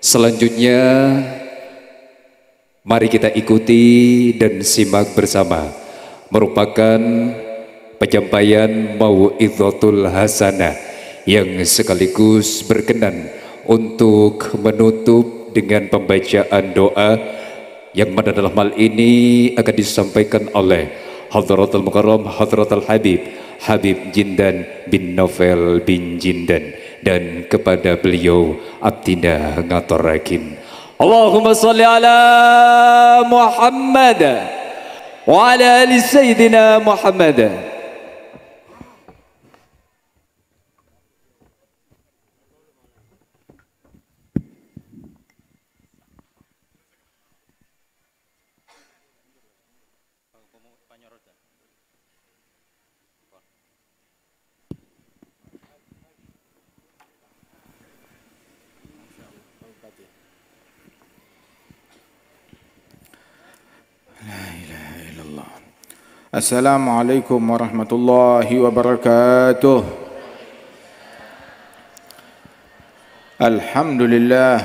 Selanjutnya, mari kita ikuti dan simak bersama. Merupakan penyampaian mau'idhatul hasanah yang sekaligus berkenan untuk menutup dengan pembacaan doa yang mana dalam hal ini akan disampaikan oleh Hadratul Mukarram Hadratul Habib Jindan bin Novel bin Jindan, dan kepada beliau abdina ngaturaken Allahumma sholli ala Muhammad wa ala ali sayyidina Muhammad. Assalamualaikum warahmatullahi wabarakatuh. Alhamdulillah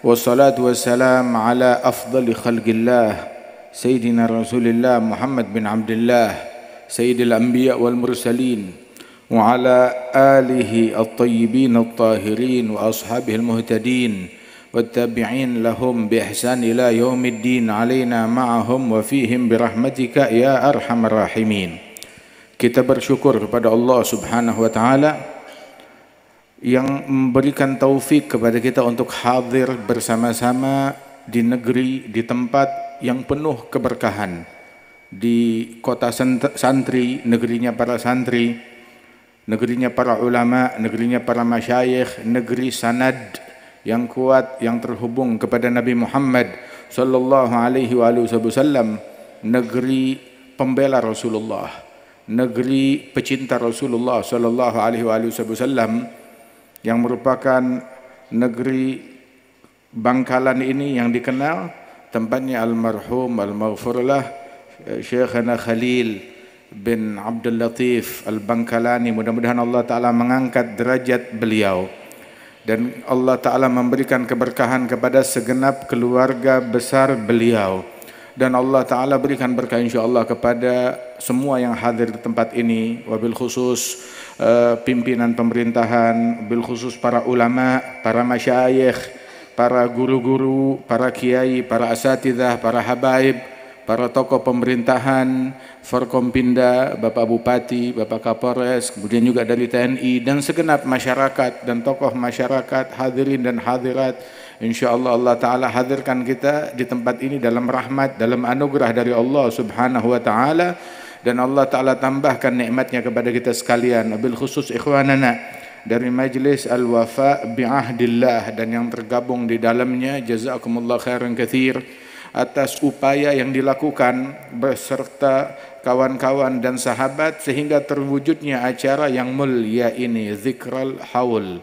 wassalatu wassalam ala afdali khalqillah Sayyidina Rasulillah Muhammad bin Abdullah Sayyidil Anbiya wal Mursalin wa ala alihi at-tayyibin at-tahirin wa ashabihi al-muhtadin والتابعين لهم بإحسان إلى يوم الدين علينا معهم وفيهم برحمتك يا أرحم الراحمين. Kita bersyukur kepada Allah Subhanahu wa taala yang memberikan taufik kepada kita untuk hadir bersama-sama di negeri, di tempat yang penuh keberkahan, di kota santri, negerinya para santri, negerinya para ulama, negerinya para masyayikh, negeri sanad yang kuat yang terhubung kepada Nabi Muhammad sallallahu alaihi wasallam, negeri pembela Rasulullah, negeri pecinta Rasulullah sallallahu alaihi wasallam, yang merupakan negeri Bangkalan ini yang dikenal tempatnya almarhum al-maghfurlah Syekhana Khalil bin Abdul Latif al-Bangkalani. Mudah-mudahan Allah Ta'ala mengangkat derajat beliau dan Allah Ta'ala memberikan keberkahan kepada segenap keluarga besar beliau, dan Allah Ta'ala berikan berkah insyaAllah kepada semua yang hadir di tempat ini, wabil khusus pimpinan pemerintahan, bil khusus para ulama, para masyayikh, para guru-guru, para kiai, para asatidzah, para habaib, para tokoh pemerintahan, Forkompinda, Bapak Bupati, Bapak Kapolres, kemudian juga dari TNI dan segenap masyarakat dan tokoh masyarakat, hadirin dan hadirat. InsyaAllah Allah Ta'ala hadirkan kita di tempat ini dalam rahmat, dalam anugerah dari Allah Subhanahu wa Ta'ala, dan Allah Ta'ala tambahkan nikmatnya kepada kita sekalian, bil khusus ikhwanana dari Majlis Al-Wafa Bi'ahdillah dan yang tergabung di dalamnya. Jazakumullah khairan katsir atas upaya yang dilakukan beserta kawan-kawan dan sahabat sehingga terwujudnya acara yang mulia ini, Zikral Haul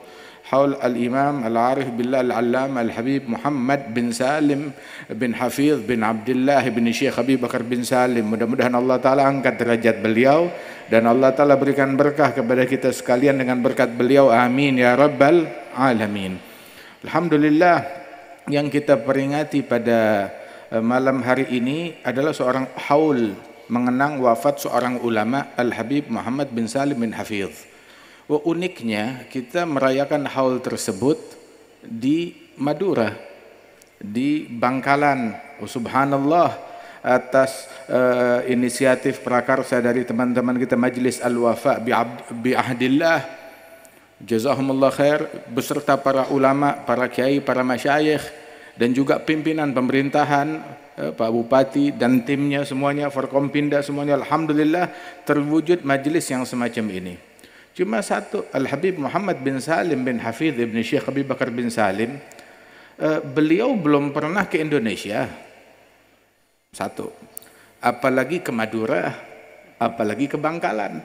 Al-Imam Al-Arif Billah Al-Allam Al-Habib Muhammad bin Salim bin Hafidh bin Abdullah bin Syekh Habib Bakar bin Salim. Mudah-mudahan Allah Ta'ala angkat derajat beliau dan Allah Ta'ala berikan berkah kepada kita sekalian dengan berkat beliau, amin ya rabbal alamin. Alhamdulillah, yang kita peringati pada malam hari ini adalah seorang haul mengenang wafat seorang ulama, Al-Habib Muhammad bin Salim bin Hafidh. Uniknya kita merayakan haul tersebut di Madura, di Bangkalan. Subhanallah, atas inisiatif prakarsa dari teman-teman kita Majlis Al-Wafa Bi'ahdillah, jazahumullah khair, beserta para ulama, para kiai, para masyayikh, dan juga pimpinan pemerintahan, Pak Bupati dan timnya semuanya, Forkompinda semuanya. Alhamdulillah terwujud majelis yang semacam ini. Cuma satu, Al-Habib Muhammad bin Salim bin Hafidh ibn Syekh Habib Bakar bin Salim, beliau belum pernah ke Indonesia. Satu, apalagi ke Madura, apalagi ke Bangkalan.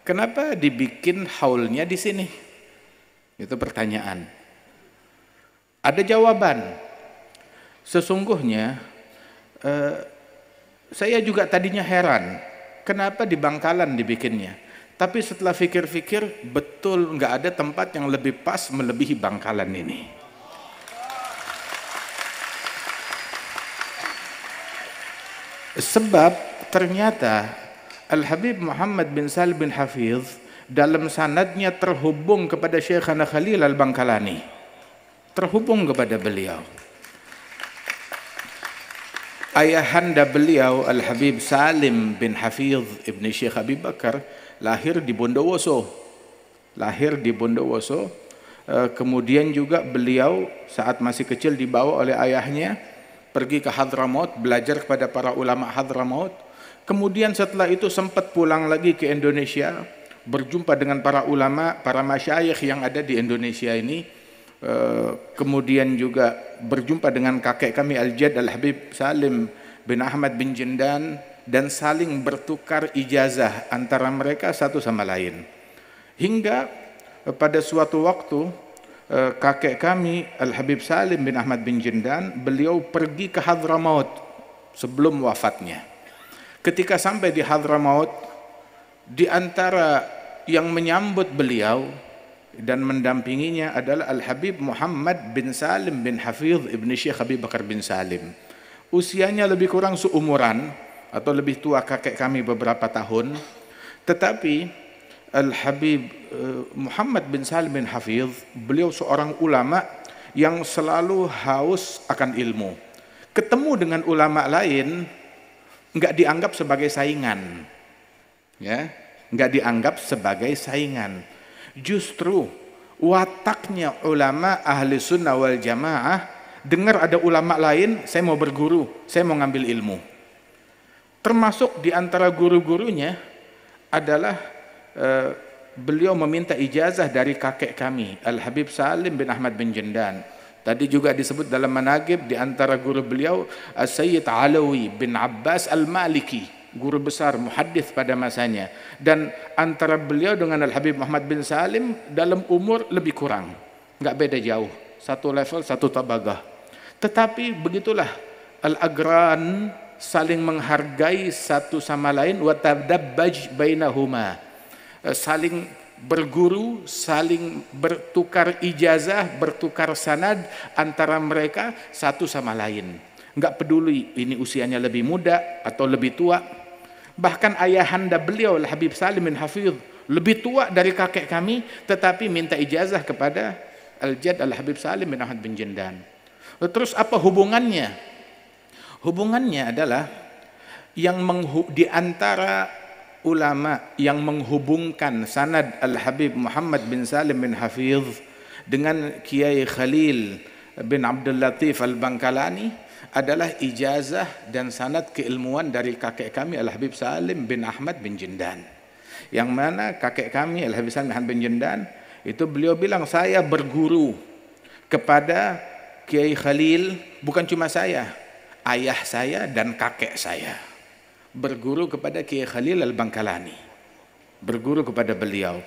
Kenapa dibikin haulnya di sini? Itu pertanyaan. Ada jawaban. Sesungguhnya saya juga tadinya heran kenapa di Bangkalan dibikinnya, tapi setelah fikir-fikir betul nggak ada tempat yang lebih pas melebihi Bangkalan ini. Sebab ternyata Al-Habib Muhammad bin Salim bin Hafidh dalam sanadnya terhubung kepada Syekhana Khalil Al-Bangkalani, terhubung kepada beliau. Ayahanda beliau Al-Habib Salim bin Hafidh Ibni Syekh Abi Bakar lahir di Bondowoso. Kemudian juga beliau saat masih kecil dibawa oleh ayahnya pergi ke Hadramaut, belajar kepada para ulama Hadramaut. Kemudian setelah itu sempat pulang lagi ke Indonesia, berjumpa dengan para ulama, para masyayikh yang ada di Indonesia ini. Kemudian juga berjumpa dengan kakek kami Al-Jadd Al-Habib Salim bin Ahmad bin Jindan, dan saling bertukar ijazah antara mereka satu sama lain. Hingga pada suatu waktu kakek kami Al-Habib Salim bin Ahmad bin Jindan, beliau pergi ke Hadramaut sebelum wafatnya. Ketika sampai di Hadramaut, di antara yang menyambut beliau dan mendampinginya adalah Al-Habib Muhammad bin Salim bin Hafidh Ibni Syekh Abi Bakar bin Salim. Usianya lebih kurang seumuran atau lebih tua kakek kami beberapa tahun, tetapi Al-Habib Muhammad bin Salim bin Hafidh, beliau seorang ulama yang selalu haus akan ilmu. Ketemu dengan ulama lain nggak dianggap sebagai saingan, ya, nggak dianggap sebagai saingan. Justru wataknya ulama ahli sunnah wal jamaah, dengar ada ulama lain, saya mau berguru, saya mau ngambil ilmu. Termasuk di antara guru-gurunya adalah beliau meminta ijazah dari kakek kami Al-Habib Salim bin Ahmad bin Jindan. Tadi juga disebut dalam manaqib, di antara guru beliau As-Sayyid Alawi bin Abbas Al-Maliki, guru besar muhaddits pada masanya. Dan antara beliau dengan Al-Habib Muhammad bin Salim dalam umur lebih kurang, nggak beda jauh, satu level, satu tabagah. Tetapi begitulah al-agran, saling menghargai satu sama lain, wa tadabbaj bainahuma, saling berguru, saling bertukar ijazah, bertukar sanad antara mereka satu sama lain. Enggak peduli ini usianya lebih muda atau lebih tua. Bahkan ayahanda beliau Al-Habib Salim bin Hafidh lebih tua dari kakek kami, tetapi minta ijazah kepada Al-Jadd Al-Habib Salim bin Ahmad bin Jindan. Terus apa hubungannya? Hubungannya adalah yang di antara ulama yang menghubungkan sanad Al-Habib Muhammad bin Salim bin Hafidh dengan Kiai Khalil bin Abdul Latif Al-Bangkalani adalah ijazah dan sanad keilmuan dari kakek kami Al-Habib Salim bin Ahmad bin Jindan. Yang mana kakek kami Al-Habib Salim bin Ahmad bin Jindan itu beliau bilang, saya berguru kepada Kiai Khalil, bukan cuma saya, ayah saya dan kakek saya berguru kepada Kiai Khalil Al-Bangkalani, berguru kepada beliau.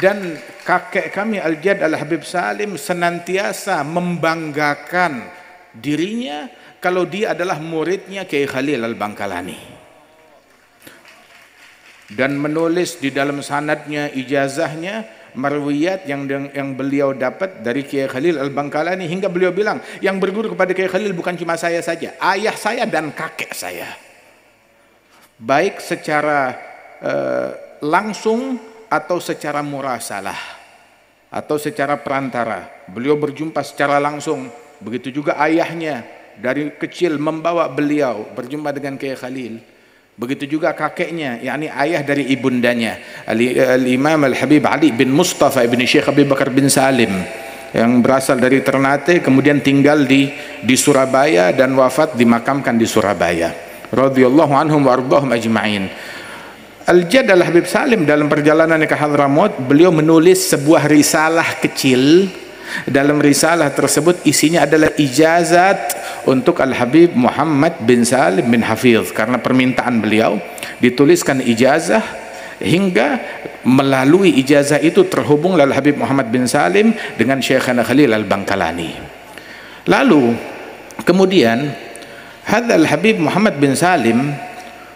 Dan kakek kami Al-Jadd Al-Habib Salim senantiasa membanggakan dirinya kalau dia adalah muridnya Kiai Khalil Al-Bangkalani, dan menulis di dalam sanadnya, ijazahnya, marwiyat yang beliau dapat dari Kiai Khalil Al-Bangkalani, hingga beliau bilang yang berguru kepada Kiai Khalil bukan cuma saya saja, ayah saya dan kakek saya, baik secara langsung atau secara murasalah atau secara perantara. Beliau berjumpa secara langsung, begitu juga ayahnya dari kecil membawa beliau berjumpa dengan Kiai Khalil. Begitu juga kakeknya, yakni ayah dari ibundanya, Al-Imam Al-Habib Ali bin Mustafa ibni Syekh Abi Bakar bin Salim, yang berasal dari Ternate, kemudian tinggal di Surabaya dan wafat dimakamkan di Surabaya. Radhiyallahu anhum wa ardhahum ajma'in. Al-Jadd Al-Habib Salim dalam perjalanan ke Hadramaut, beliau menulis sebuah risalah kecil. Dalam risalah tersebut isinya adalah ijazat untuk Al-Habib Muhammad bin Salim bin Hafidh. Karena permintaan beliau dituliskan ijazah, hingga melalui ijazah itu terhubung Al-Habib Muhammad bin Salim dengan Syekhana Khalil Al-Bangkalani. Lalu kemudian hadzal Habib Muhammad bin Salim,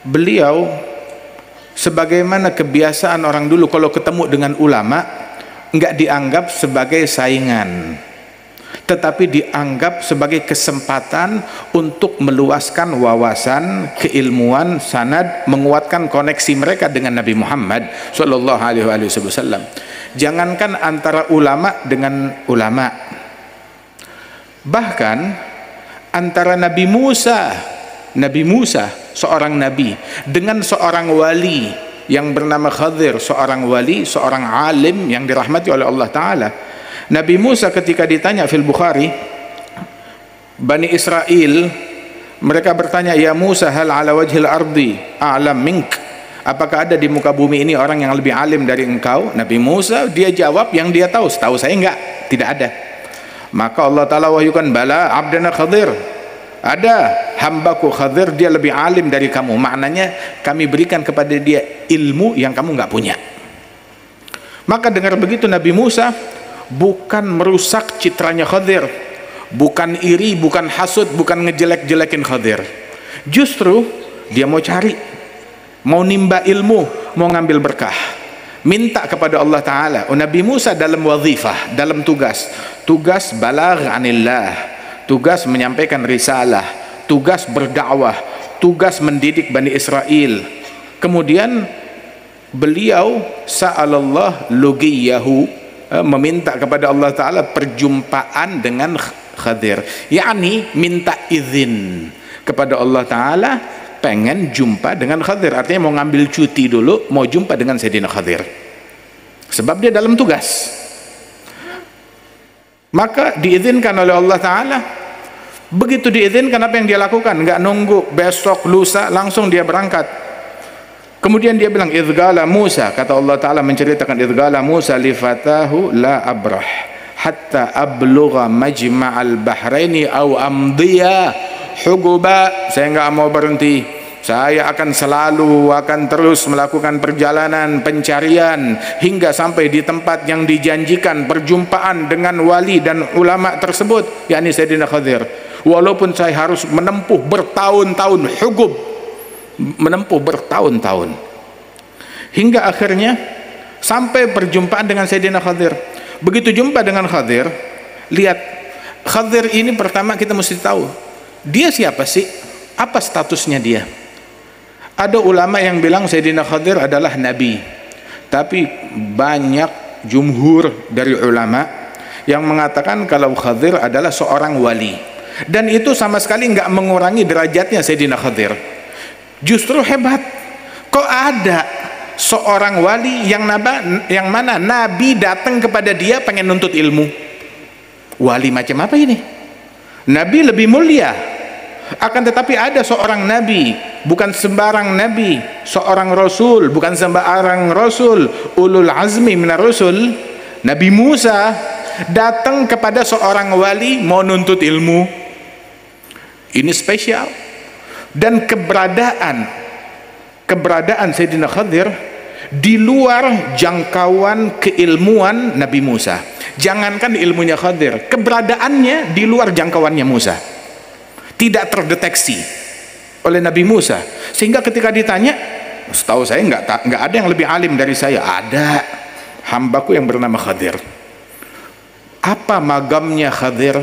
beliau sebagaimana kebiasaan orang dulu kalau ketemu dengan ulama, enggak dianggap sebagai saingan, tetapi dianggap sebagai kesempatan untuk meluaskan wawasan, keilmuan, sanad, menguatkan koneksi mereka dengan Nabi Muhammad sallallahu alaihi wasallam. Jangankan antara ulama dengan ulama, bahkan antara Nabi Musa seorang nabi dengan seorang wali yang bernama Khadir, seorang wali, seorang alim yang dirahmati oleh Allah Ta'ala. Nabi Musa ketika ditanya fil Bukhari, Bani Israel mereka bertanya, ya Musa, hal ala wajhil ardi a'lam mink, apakah ada di muka bumi ini orang yang lebih alim dari engkau? Nabi Musa dia jawab yang dia tahu, setahu saya enggak, tidak ada. Maka Allah Ta'ala wahyukan, bala abdana Khadir, ada hambaku Khadir, dia lebih alim dari kamu. Maknanya kami berikan kepada dia ilmu yang kamu nggak punya. Maka dengar begitu Nabi Musa bukan merusak citranya Khadir, bukan iri, bukan hasud, bukan ngejelek-jelekin Khadir. Justru dia mau cari, mau nimba ilmu, mau ngambil berkah, minta kepada Allah Ta'ala. Nabi Musa dalam wazifah, dalam tugas balagh anillah, tugas menyampaikan risalah, tugas berdakwah, tugas mendidik Bani Israel. Kemudian beliau sa'alallah lugiyahu, meminta kepada Allah Ta'ala perjumpaan dengan Khadir, yakni minta izin kepada Allah Ta'ala pengen jumpa dengan Khadir, artinya mau ngambil cuti dulu, mau jumpa dengan Sayyidina Khadir sebab dia dalam tugas. Maka diizinkan oleh Allah Ta'ala. Begitu diizinkan, apa yang dia lakukan? Nggak nunggu besok lusa, langsung dia berangkat. Kemudian dia bilang, idgala Musa, kata Allah Ta'ala menceritakan, idgala Musa li fatahu la abrah hatta ablugha majma'al bahraini aw amdiya huguba. Saya nggak mau berhenti, saya akan terus melakukan perjalanan pencarian hingga sampai di tempat yang dijanjikan perjumpaan dengan wali dan ulama tersebut, yakni Sayyidina Khadir. Walaupun saya harus menempuh bertahun-tahun, hugub, menempuh bertahun-tahun, hingga akhirnya sampai perjumpaan dengan Sayyidina Khadir. Begitu jumpa dengan Khadir, lihat Khadir ini pertama kita mesti tahu dia siapa sih, apa statusnya dia. Ada ulama yang bilang Sayyidina Khadir adalah nabi, tapi banyak jumhur dari ulama yang mengatakan kalau Khadir adalah seorang wali, dan itu sama sekali nggak mengurangi derajatnya Sayyidina Khadir. Justru hebat, kok ada seorang wali yang mana nabi datang kepada dia pengen nuntut ilmu. Wali macam apa ini? Nabi lebih mulia, akan tetapi ada seorang nabi, bukan sembarang nabi, seorang rasul, bukan sembarang rasul, ulul azmi minar rasul, Nabi Musa datang kepada seorang wali mau nuntut ilmu. Ini spesial. Dan keberadaan Sayyidina Khadir di luar jangkauan keilmuan Nabi Musa. Jangankan ilmunya Khadir, keberadaannya di luar jangkauannya Musa, tidak terdeteksi oleh Nabi Musa, sehingga ketika ditanya, setahu saya nggak ada yang lebih alim dari saya. Ada hambaku yang bernama Khadir. Apa magamnya Khadir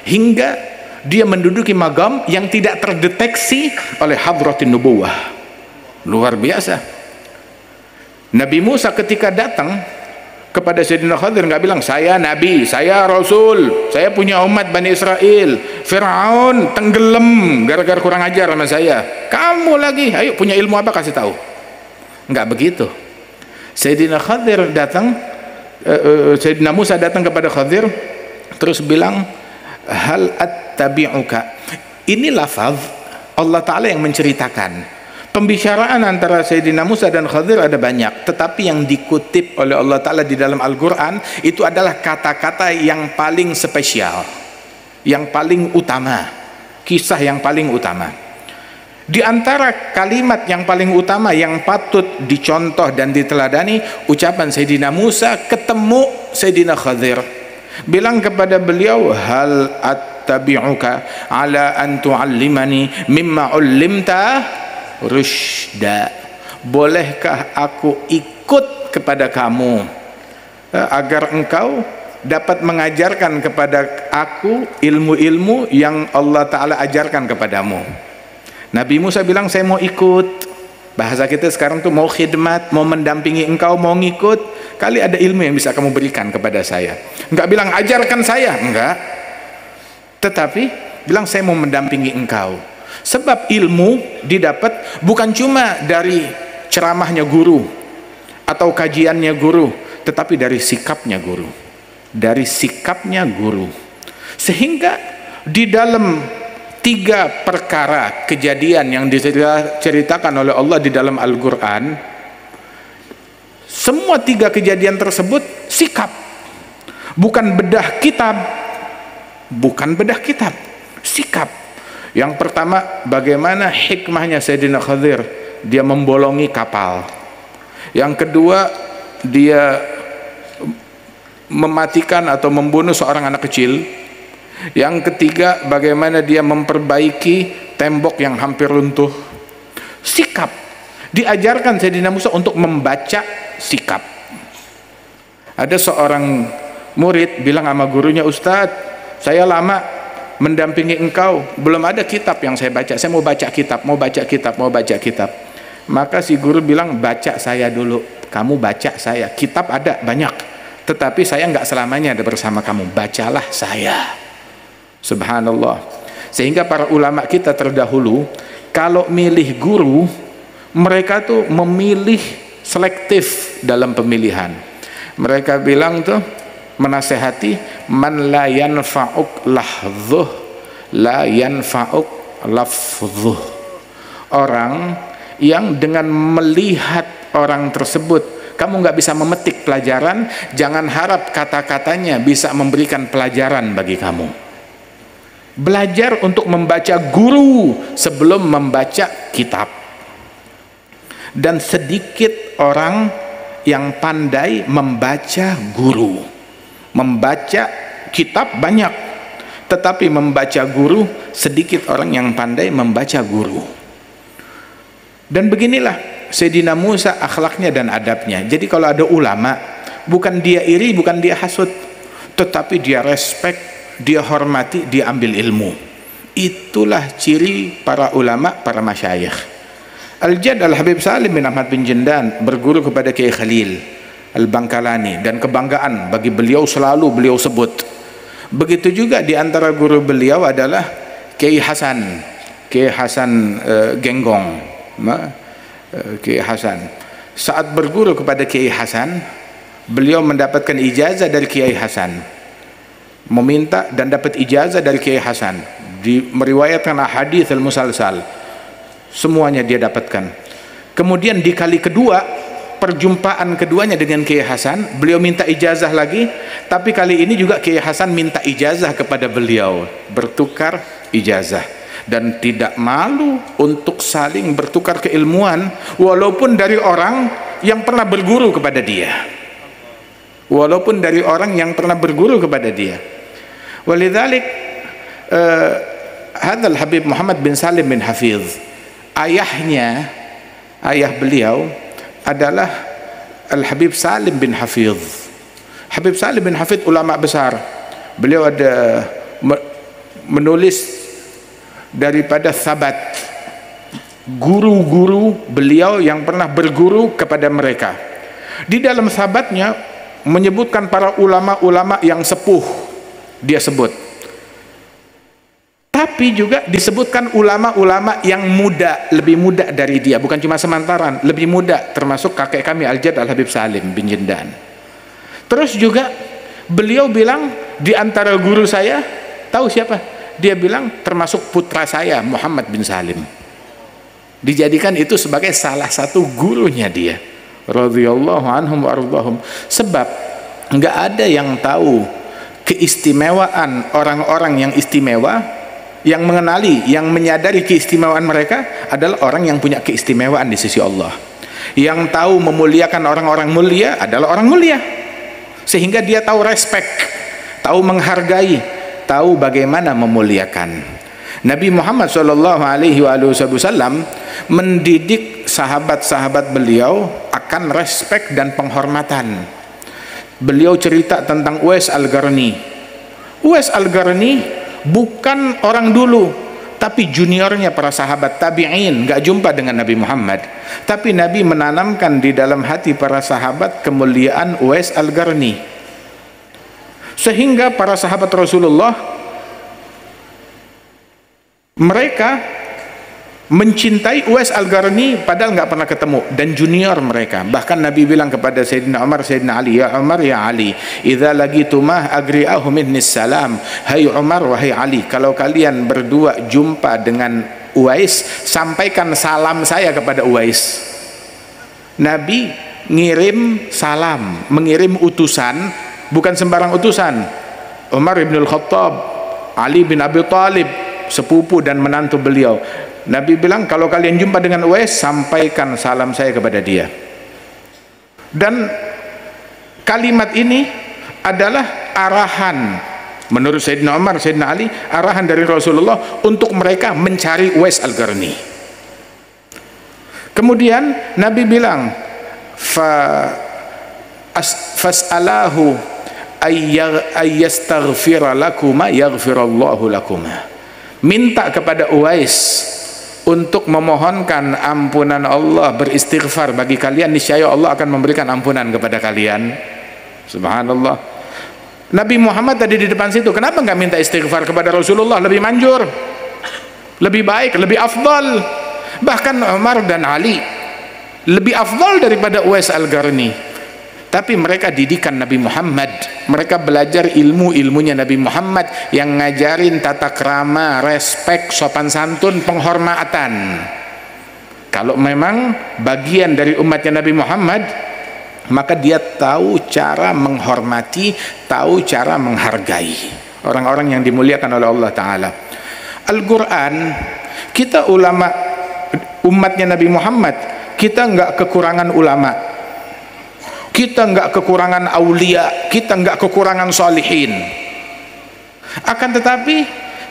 hingga dia menduduki magam yang tidak terdeteksi oleh hadratin nubuwah? Luar biasa. Nabi Musa ketika datang kepada Sayyidina Khadir nggak bilang saya nabi, saya rasul, saya punya umat Bani Israel, Fir'aun tenggelam gara-gara kurang ajar sama saya, kamu lagi ayo punya ilmu apa kasih tahu. Nggak begitu. Sayyidina Khadir datang, Sayyidina Musa datang kepada Khadir terus bilang, hal attabi'uka. Ini lafaz Allah Ta'ala yang menceritakan. Pembicaraan antara Sayyidina Musa dan Khadir ada banyak, tetapi yang dikutip oleh Allah Ta'ala di dalam Al-Quran itu adalah kata-kata yang paling spesial, yang paling utama, kisah yang paling utama. Di antara kalimat yang paling utama yang patut dicontoh dan diteladani, ucapan Sayyidina Musa ketemu Sayyidina Khadir, bilang kepada beliau, hal attabi'uka ala an tu'allimani mimma ullimta rusyda. Bolehkah aku ikut kepada kamu agar engkau dapat mengajarkan kepada aku ilmu-ilmu yang Allah Ta'ala ajarkan kepadamu. Nabi Musa bilang, saya mau ikut. Bahasa kita sekarang tuh mau khidmat, mau mendampingi engkau, mau ngikut. Kali ada ilmu yang bisa kamu berikan kepada saya. Enggak bilang ajarkan saya, enggak. Tetapi bilang saya mau mendampingi engkau. Sebab ilmu didapat bukan cuma dari ceramahnya guru atau kajiannya guru, tetapi dari sikapnya guru. Dari sikapnya guru. Sehingga di dalam 3 perkara kejadian yang diceritakan oleh Allah di dalam Al-Quran, semua 3 kejadian tersebut sikap, bukan bedah kitab, sikap. Yang pertama, bagaimana hikmahnya Sayyidina Khadir, dia membolongi kapal. Yang kedua, dia mematikan atau membunuh seorang anak kecil. Yang ketiga, bagaimana dia memperbaiki tembok yang hampir runtuh. Sikap. Diajarkan Sayyidina Musa untuk membaca sikap. Ada seorang murid bilang sama gurunya, Ustadz, saya lama mendampingi engkau, belum ada kitab yang saya baca. Saya mau baca kitab. Maka si guru bilang, baca saya dulu. Kamu baca saya. Kitab ada banyak, tetapi saya nggak selamanya ada bersama kamu. Bacalah saya. Subhanallah. Sehingga para ulama kita terdahulu kalau milih guru, mereka tuh memilih selektif dalam pemilihan. Mereka bilang tuh, menasehati, man la yanfa'uk lahdhuh la yanfa'uk lafdhuh. Orang yang dengan melihat orang tersebut kamu nggak bisa memetik pelajaran, jangan harap kata-katanya bisa memberikan pelajaran bagi kamu. Belajar untuk membaca guru sebelum membaca kitab. Dan sedikit orang yang pandai membaca guru. Membaca kitab banyak, tetapi membaca guru sedikit orang yang pandai membaca guru. Dan beginilah Sayyidina Musa akhlaknya dan adabnya. Jadi kalau ada ulama, bukan dia iri, bukan dia hasud, tetapi dia respect, dia hormati, dia ambil ilmu. Itulah ciri para ulama, para masyayikh. Al-Jad Al-Habib Salim bin Ahmad bin Jindan berguru kepada Kiai Khalil Al-Bangkalani, dan kebanggaan bagi beliau selalu beliau sebut. Begitu juga di antara guru beliau adalah Kiai Hasan Genggong. Kiai Hasan, saat berguru kepada Kiai Hasan, beliau mendapatkan ijazah dari Kiai Hasan, meminta dan dapat ijazah dari Kiai Hasan, meriwayatkan hadits al-musalsal, semuanya dia dapatkan. Kemudian di kali kedua, perjumpaan keduanya dengan Kiai Hasan, beliau minta ijazah lagi, tapi kali ini juga Kiai Hasan minta ijazah kepada beliau, bertukar ijazah. Dan tidak malu untuk saling bertukar keilmuan, walaupun dari orang yang pernah berguru kepada dia. Walidzalik hadzal Habib Muhammad bin Salim bin Hafiz, ayah beliau adalah Al-Habib Salim bin Hafiz. Habib Salim bin Hafiz ulama besar. Beliau ada menulis daripada sahabat guru-guru beliau yang pernah berguru kepada mereka. Di dalam sahabatnya menyebutkan para ulama-ulama yang sepuh, dia sebut. Tapi juga disebutkan ulama-ulama yang muda, lebih muda dari dia, bukan cuma semantaran, lebih muda, termasuk kakek kami Al-Jad Al-Habib Salim bin Jindan. Terus juga beliau bilang, di antara guru saya, tahu siapa? Dia bilang termasuk putra saya Muhammad bin Salim. Dijadikan itu sebagai salah satu gurunya dia. Radhiyallahu anhum wa ardhahum. Sebab enggak ada yang tahu keistimewaan orang-orang yang istimewa, yang mengenali, yang menyadari keistimewaan mereka adalah orang yang punya keistimewaan di sisi Allah. Yang tahu memuliakan orang-orang mulia adalah orang mulia. Sehingga dia tahu respect, tahu menghargai, tahu bagaimana memuliakan. Nabi Muhammad SAW mendidik sahabat-sahabat beliau akan respek dan penghormatan. Beliau cerita tentang Uwais Al-Qarni. Uwais Al-Qarni bukan orang dulu, tapi juniornya para sahabat tabi'in, gak jumpa dengan Nabi Muhammad, tapi Nabi menanamkan di dalam hati para sahabat kemuliaan Uwais Al-Qarni, sehingga para sahabat Rasulullah mereka mencintai Uwais Al-Qarni padahal nggak pernah ketemu, dan junior mereka. Bahkan Nabi bilang kepada Sayyidina Umar, Sayyidina Ali, ya Umar, ya Ali, idza lagitumah agri'ahu minnis salam. Hai Umar, wahai Ali, kalau kalian berdua jumpa dengan Uwais, sampaikan salam saya kepada Uwais. Nabi ngirim salam, mengirim utusan, bukan sembarang utusan. Umar bin Al-Khattab, Ali bin Abi Thalib, sepupu dan menantu beliau. Nabi bilang, kalau kalian jumpa dengan Uwais, sampaikan salam saya kepada dia. Dan kalimat ini adalah arahan, menurut Sayyidina Umar, Sayyidina Ali, arahan dari Rasulullah untuk mereka mencari Uwais Al-Qarni. Kemudian Nabi bilang, fas'alahu ayyastaghfira lakuma yaghfirallahu lakuma. Minta kepada Uwais untuk memohonkan ampunan Allah, beristighfar bagi kalian, niscaya Allah akan memberikan ampunan kepada kalian. Subhanallah. Nabi Muhammad tadi di depan situ, kenapa nggak minta istighfar kepada Rasulullah? Lebih manjur, lebih baik, lebih afdal. Bahkan Umar dan Ali lebih afdal daripada Uwais Al-Qarni. Tapi mereka didikan Nabi Muhammad, mereka belajar ilmunya Nabi Muhammad yang ngajarin tata krama, respek, sopan santun, penghormatan. Kalau memang bagian dari umatnya Nabi Muhammad, maka dia tahu cara menghormati, tahu cara menghargai orang-orang yang dimuliakan oleh Allah Ta'ala. Al-Quran, kita ulama umatnya Nabi Muhammad, kita nggak kekurangan ulama, kita nggak kekurangan aulia, kita nggak kekurangan solihin. Akan tetapi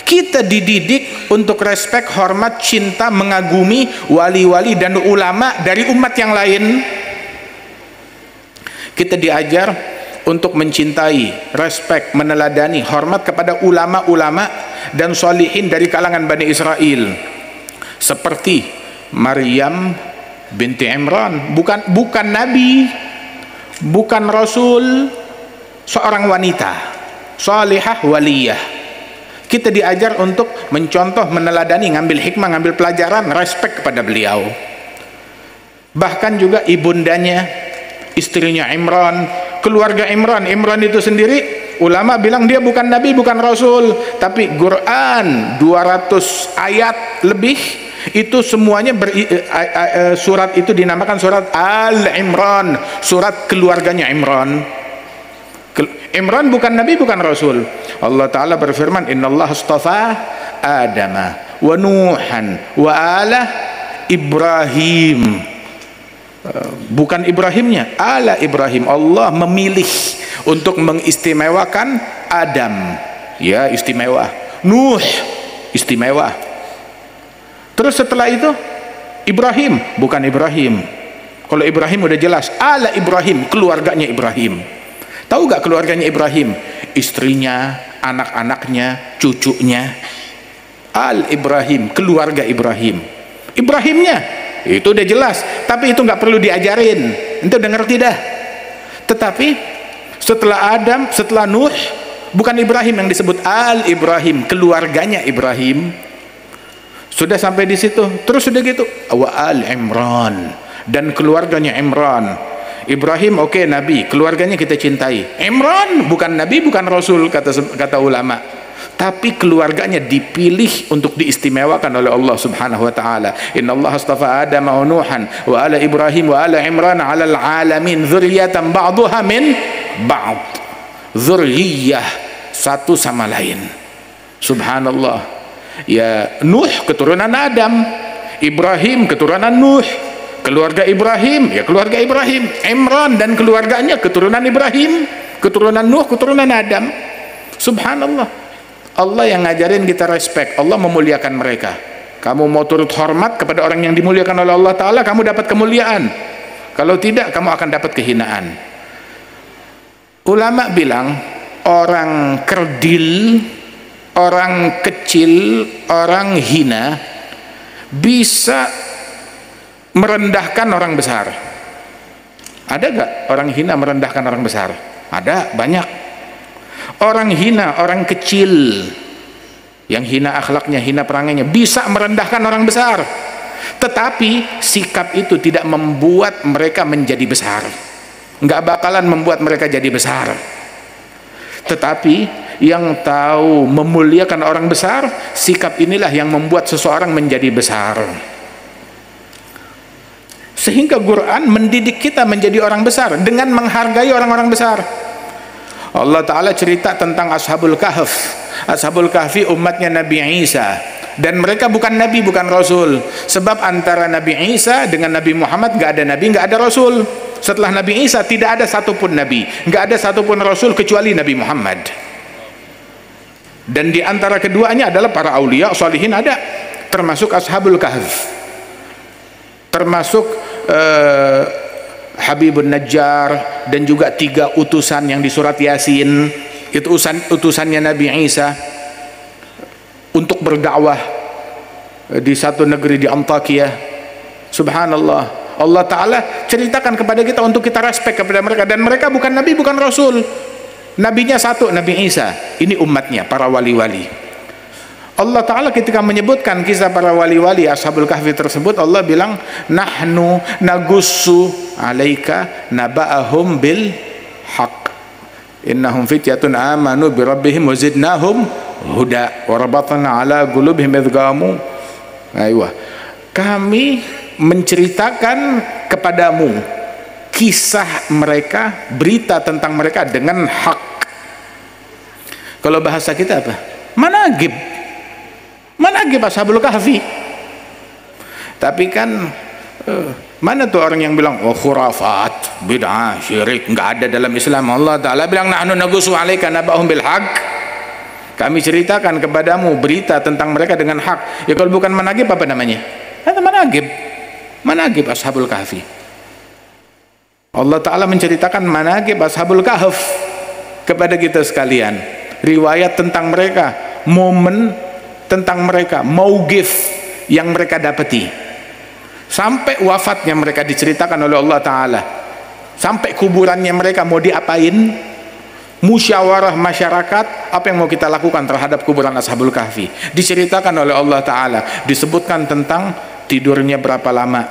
kita dididik untuk respek, hormat, cinta, mengagumi wali-wali dan ulama dari umat yang lain. Kita diajar untuk mencintai, respek, meneladani, hormat kepada ulama-ulama dan solihin dari kalangan Bani Israel, seperti Maryam binti Imran, bukan nabi, bukan rasul, seorang wanita salihah waliyah. Kita diajar untuk mencontoh, meneladani, ngambil hikmah, ngambil pelajaran, respek kepada beliau. Bahkan juga ibundanya, istrinya Imran, keluarga Imran itu sendiri, ulama bilang dia bukan nabi, bukan rasul, tapi Quran 200 ayat lebih itu semuanya surat itu dinamakan surat Al-Imran, surat keluarganya Imran. Imran bukan nabi, bukan rasul. Allah Ta'ala berfirman, innallaha astafa Adama wa Nuhan wa ala Ibrahim. Bukan Ibrahimnya, ala Ibrahim. Allah memilih untuk mengistimewakan Adam, ya istimewa. Nuh istimewa. Terus setelah itu Ibrahim, bukan Ibrahim. Kalau Ibrahim udah jelas, ala Ibrahim, keluarganya Ibrahim. Tahu gak keluarganya Ibrahim? Istrinya, anak-anaknya, cucunya. Al Ibrahim, keluarga Ibrahim. Ibrahimnya itu udah jelas, tapi itu nggak perlu diajarin, itu udah ngerti dah. Tetapi setelah Adam, setelah Nuh, bukan Ibrahim yang disebut, Al Ibrahim, keluarganya Ibrahim. Sudah sampai di situ, terus sudah gitu, wa Al Imran, dan keluarganya Imran. Ibrahim oke, nabi, keluarganya kita cintai. Imran bukan nabi, bukan rasul, kata ulama, tapi keluarganya dipilih untuk diistimewakan oleh Allah Subhanahu wa taala. Innallaha astafa Adam wa Nuhan wa ala Ibrahim wa ala Imran 'alal 'alamin dzurriyyatan ba'dhuha min ba'd. Dzurriyyah, satu sama lain. Subhanallah. Ya, Nuh keturunan Adam, Ibrahim keturunan Nuh, keluarga Ibrahim ya keluarga Ibrahim. Imran dan keluarganya keturunan Ibrahim, keturunan Nuh, keturunan Adam. Subhanallah. Allah yang ngajarin kita respect, Allah memuliakan mereka. Kamu mau turut hormat kepada orang yang dimuliakan oleh Allah Ta'ala, kamu dapat kemuliaan. Kalau tidak, kamu akan dapat kehinaan. Ulama bilang, orang kerdil, orang kecil, orang hina bisa merendahkan orang besar. Ada gak orang hina merendahkan orang besar? Ada, banyak. Orang hina, orang kecil yang hina akhlaknya, hina perangainya, bisa merendahkan orang besar. Tetapi sikap itu tidak membuat mereka menjadi besar, nggak bakalan membuat mereka jadi besar. Tetapi yang tahu memuliakan orang besar, sikap inilah yang membuat seseorang menjadi besar. Sehingga Quran mendidik kita menjadi orang besar dengan menghargai orang-orang besar. Allah Ta'ala cerita tentang Ashabul Kahf. Ashabul Kahfi umatnya Nabi Isa, dan mereka bukan Nabi, bukan Rasul. Sebab antara Nabi Isa dengan Nabi Muhammad gak ada Nabi, gak ada Rasul. Setelah Nabi Isa tidak ada satupun Nabi, gak ada satupun Rasul kecuali Nabi Muhammad. Dan di antara keduanya adalah para aulia, salihin ada, termasuk Ashabul Kahf, termasuk Habibun Najjar, dan juga 3 utusan yang di surat Yasin. Itu utusannya Nabi Isa untuk berdakwah di satu negeri di Antakya. Subhanallah, Allah Ta'ala ceritakan kepada kita untuk kita respect kepada mereka. Dan mereka bukan Nabi, bukan Rasul. Nabinya satu, Nabi Isa. Ini umatnya, para wali-wali. Allah Ta'ala ketika menyebutkan kisah para wali-wali Ashabul Kahfi tersebut, Allah bilang, nahnu nagussu alaika naba'ahum bil haq innahum fityatun amanu bi rabbihim wa zidnahum huda wa rabatna ala qulubihim idh qamu. Kami menceritakan kepadamu kisah mereka, berita tentang mereka dengan hak. Kalau bahasa kita apa? Managib Ashabul Kahfi. Tapi kan mana tuh orang yang bilang oh khurafat, bid'ah, syirik, nggak ada dalam Islam. Allah Ta'ala bilang nahnu nagussu 'alaika naba'hum bil haq. Kami ceritakan kepadamu berita tentang mereka dengan hak. Ya kalau bukan managib apa namanya? Itu managib Ashabul Kahfi. Allah Ta'ala menceritakan managib Ashabul Kahf kepada kita sekalian. Riwayat tentang mereka, momen tentang mereka, mauqif yang mereka dapati, sampai wafatnya mereka diceritakan oleh Allah Ta'ala, sampai kuburannya mereka mau diapain, musyawarah masyarakat, apa yang mau kita lakukan terhadap kuburan Ashabul Kahfi, diceritakan oleh Allah Ta'ala. Disebutkan tentang tidurnya berapa lama,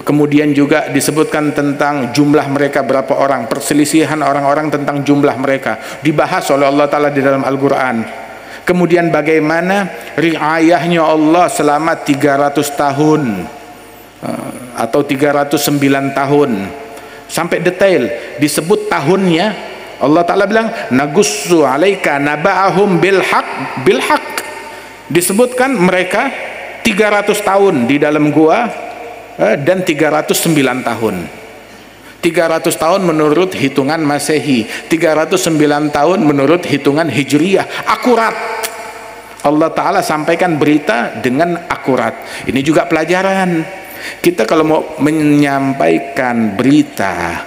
kemudian juga disebutkan tentang jumlah mereka berapa orang, perselisihan orang-orang tentang jumlah mereka dibahas oleh Allah Ta'ala di dalam Al-Quran. Kemudian bagaimana riayahnya Allah selama 300 tahun atau 309 tahun, sampai detail disebut tahunnya. Allah Ta'ala bilang nagussu 'alaika naba'ahum bil haq. Disebutkan mereka 300 tahun di dalam gua dan 309 tahun. 300 tahun menurut hitungan Masehi, 309 tahun menurut hitungan Hijriyah. Akurat. Allah Ta'ala sampaikan berita dengan akurat. Ini juga pelajaran. Kita kalau mau menyampaikan berita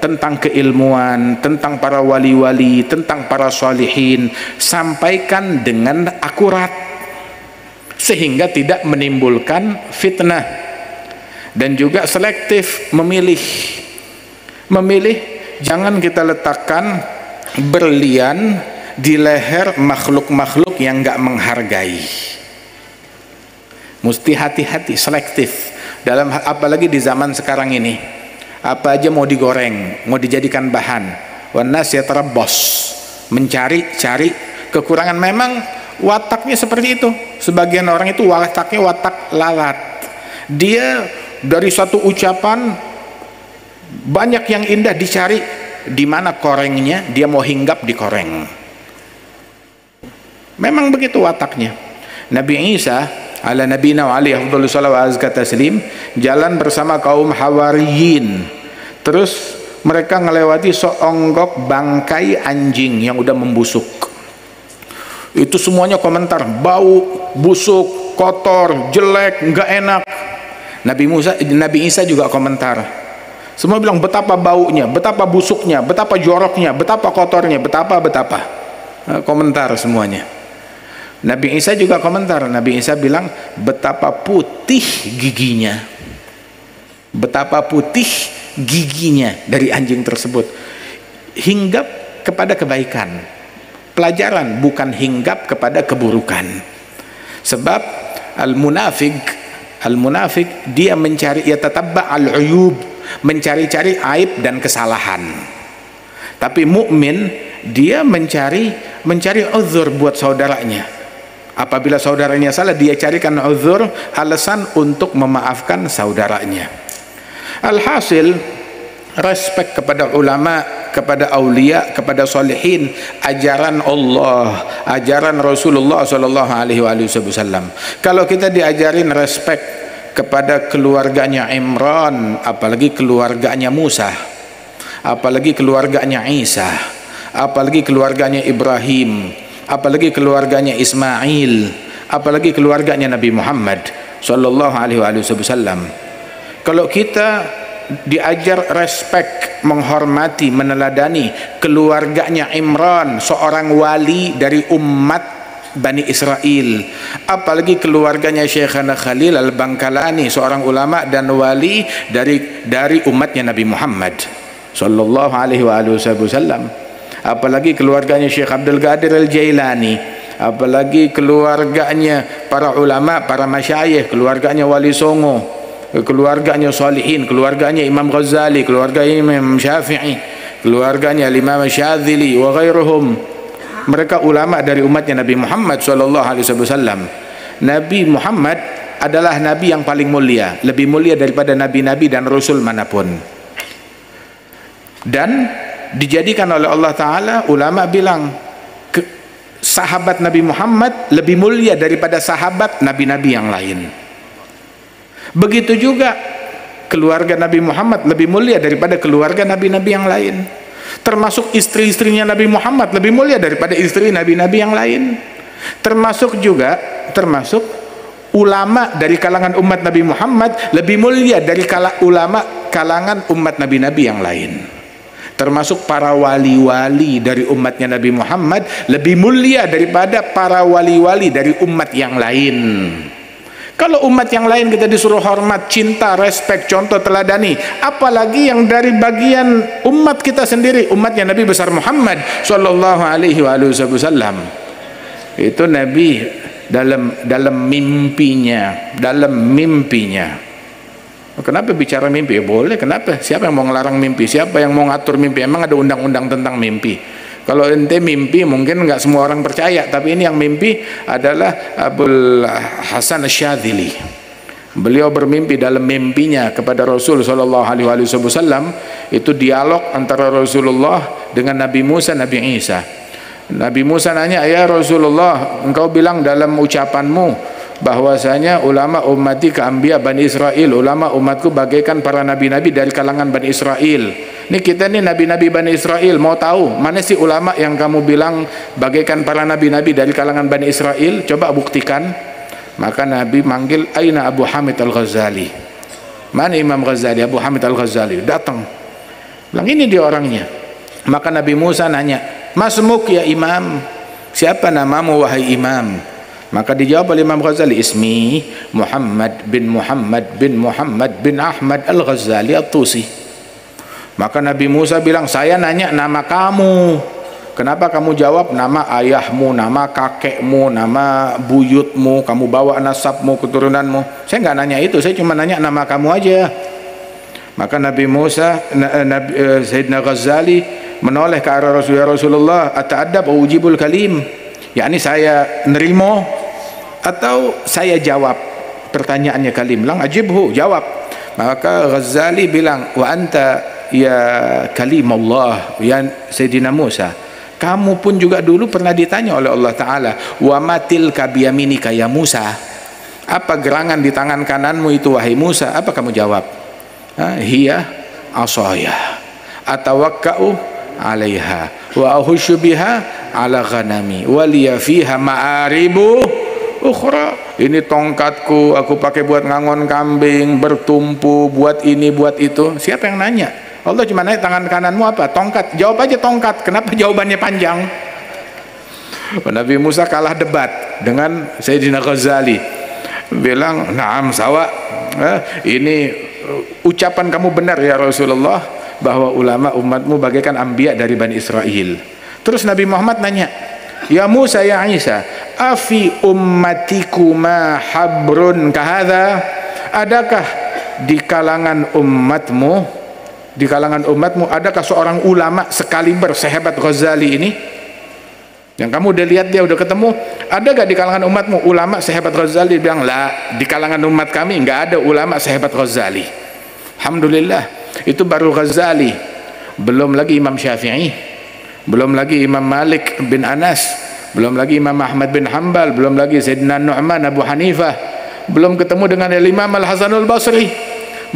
tentang keilmuan, tentang para wali-wali, tentang para sholihin, sampaikan dengan akurat sehingga tidak menimbulkan fitnah. Dan juga selektif memilih, jangan kita letakkan berlian di leher makhluk-makhluk yang nggak menghargai. Mesti hati-hati, selektif dalam, apalagi di zaman sekarang ini, apa aja mau digoreng, mau dijadikan bahan. Wanas yatarabbas, mencari kekurangan. Memang wataknya seperti itu. Sebagian orang itu wataknya watak lalat. Dia dari satu ucapan banyak yang indah dicari, di mana korengnya, dia mau hinggap di koreng. Memang begitu wataknya. Nabi Isa ala nabiyina wa alaihi afdhalus salawat wa azka taslim jalan bersama kaum Hawariyin. Terus mereka ngelewati seonggok bangkai anjing yang udah membusuk. Itu semuanya komentar, bau, busuk, kotor, jelek, nggak enak. Nabi Isa juga komentar, Semua bilang betapa baunya, betapa busuknya, betapa joroknya, betapa kotornya, betapa. Komentar semuanya. Nabi Isa juga komentar. Nabi Isa bilang betapa putih giginya. Betapa putih giginya dari anjing tersebut. Hinggap kepada kebaikan. Pelajaran, bukan hinggap kepada keburukan. Sebab al-munafik dia mencari, yatatabba al-uyub, mencari-cari aib dan kesalahan. Tapi mukmin dia mencari uzur buat saudaranya. Apabila saudaranya salah, dia carikan uzur, alasan untuk memaafkan saudaranya. Alhasil, respek kepada ulama, kepada aulia, kepada salihin, ajaran Allah, ajaran Rasulullah sallallahu alaihi wasallam. Kalau kita diajarin respek kepada keluarganya Imran, apalagi keluarganya Musa, apalagi keluarganya Isa, apalagi keluarganya Ibrahim, apalagi keluarganya Ismail, apalagi keluarganya Nabi Muhammad sallallahu alaihi wasallam. Kalau kita diajar respek, menghormati, meneladani keluarganya Imran, seorang wali dari umat Bani Israel, apalagi keluarganya Syekhana Khalil Al-Bangkalani, seorang ulama dan wali dari umatnya Nabi Muhammad sallallahu alaihi wasallam, apalagi keluarganya Syekh Abdul Qadir Al-Jailani, apalagi keluarganya para ulama, para masyayikh, keluarganya Wali Songo, keluarganya Salihin, keluarganya Imam Ghazali, keluarganya Imam Syafi'i, keluarganya Imam Syadzili wa ghairuhum. Mereka ulama dari umatnya Nabi Muhammad SAW. Nabi Muhammad adalah nabi yang paling mulia, lebih mulia daripada nabi-nabi dan rasul manapun. Dan dijadikan oleh Allah Ta'ala, ulama bilang sahabat Nabi Muhammad lebih mulia daripada sahabat nabi-nabi yang lain. Begitu juga keluarga Nabi Muhammad lebih mulia daripada keluarga nabi-nabi yang lain. Termasuk istri-istrinya Nabi Muhammad lebih mulia daripada istri nabi-nabi yang lain. Termasuk ulama dari kalangan umat Nabi Muhammad lebih mulia dari ulama kalangan umat nabi-nabi yang lain. Termasuk para wali-wali dari umatnya Nabi Muhammad lebih mulia daripada para wali-wali dari umat yang lain. Kalau umat yang lain kita disuruh hormat, cinta, respek, contoh, teladani, apalagi yang dari bagian umat kita sendiri, umatnya Nabi besar Muhammad sallallahu alaihi wasallam. Itu Nabi dalam mimpinya. Kenapa bicara mimpi? Ya boleh, kenapa? Siapa yang mau ngelarang mimpi? Siapa yang mau ngatur mimpi? Emang ada undang-undang tentang mimpi? Kalau ente mimpi mungkin nggak semua orang percaya, tapi ini yang mimpi adalah Abul Hasan Asy-Syadzili. Beliau bermimpi dalam mimpinya kepada Rasul sallallahu alaihi wasallam. Itu dialog antara Rasulullah dengan Nabi Musa, Nabi Isa. Nabi Musa nanya, "Ya Rasulullah, engkau bilang dalam ucapanmu bahwasanya ulama ummati ka'anbiya Bani Israel, ulama umatku bagaikan para nabi-nabi dari kalangan Bani Israel. Ini kita nih nabi-nabi Bani Israel, mau tahu mana sih ulama yang kamu bilang bagaikan para nabi-nabi dari kalangan Bani Israel? Coba buktikan." Maka Nabi manggil, "Aina Abu Hamid Al-Ghazali?" Mana Imam Ghazali? Abu Hamid Al-Ghazali datang. Bilang, "Ini dia orangnya." Maka Nabi Musa nanya, "Masmuk ya Imam? Siapa namamu wahai Imam?" Maka dijawab oleh Imam Ghazali, "Ismi Muhammad bin Muhammad bin Muhammad bin Ahmad Al-Ghazali At-Tusi." Maka Nabi Musa bilang, "Saya nanya nama kamu. Kenapa kamu jawab nama ayahmu, nama kakekmu, nama buyutmu, kamu bawa nasabmu, keturunanmu? Saya nggak nanya itu, saya cuma nanya nama kamu aja." Maka Nabi Musa, Sayyidina Ghazali menoleh ke arah Rasulullah, "Ata'addab wa ujibul kalim?" yakni saya nerimo atau saya jawab pertanyaannya Kalim. Bilang, "Ajibhu," jawab. Maka Ghazali bilang, "Wa anta ya Kalim Allah, ya Sayyidina Musa, kamu pun juga dulu pernah ditanya oleh Allah Ta'ala, wa matil kabiyaminika ya Musa, apa gerangan di tangan kananmu itu wahai Musa?" Apa kamu jawab? "Hiya asaya atawakka'u alaiha wa ahusyu biha ala ghanami waliya fiha ma'aribu ukhra, ini tongkatku, aku pakai buat ngangon kambing, bertumpu, buat ini, buat itu. Siapa yang nanya? Allah cuma nanya, tangan kananmu apa? Tongkat. Jawab aja tongkat. Kenapa jawabannya panjang? Nabi Musa kalah debat dengan Sayyidina Ghazali, bilang, "Naam sawa, ini ucapan kamu benar ya Rasulullah, bahwa ulama umatmu bagaikan anbiya dari Bani Israel." Terus Nabi Muhammad nanya, "Ya Musa, ya Isa, afi ummatikuma habrun kahadha?" Adakah di kalangan umatmu adakah seorang ulama sekaliber sehebat Ghazali ini? Yang kamu udah lihat, dia udah ketemu. Ada gak di kalangan umatmu ulama sehebat Ghazali? Dia bilang, lah, di kalangan umat kami nggak ada ulama sehebat Ghazali. Alhamdulillah, itu baru Ghazali, belum lagi Imam Syafi'i, belum lagi Imam Malik bin Anas, belum lagi Imam Ahmad bin Hanbal, belum lagi Sayyidina Nu'man, Abu Hanifah, belum ketemu dengan Imam Al-Hasanul Basri,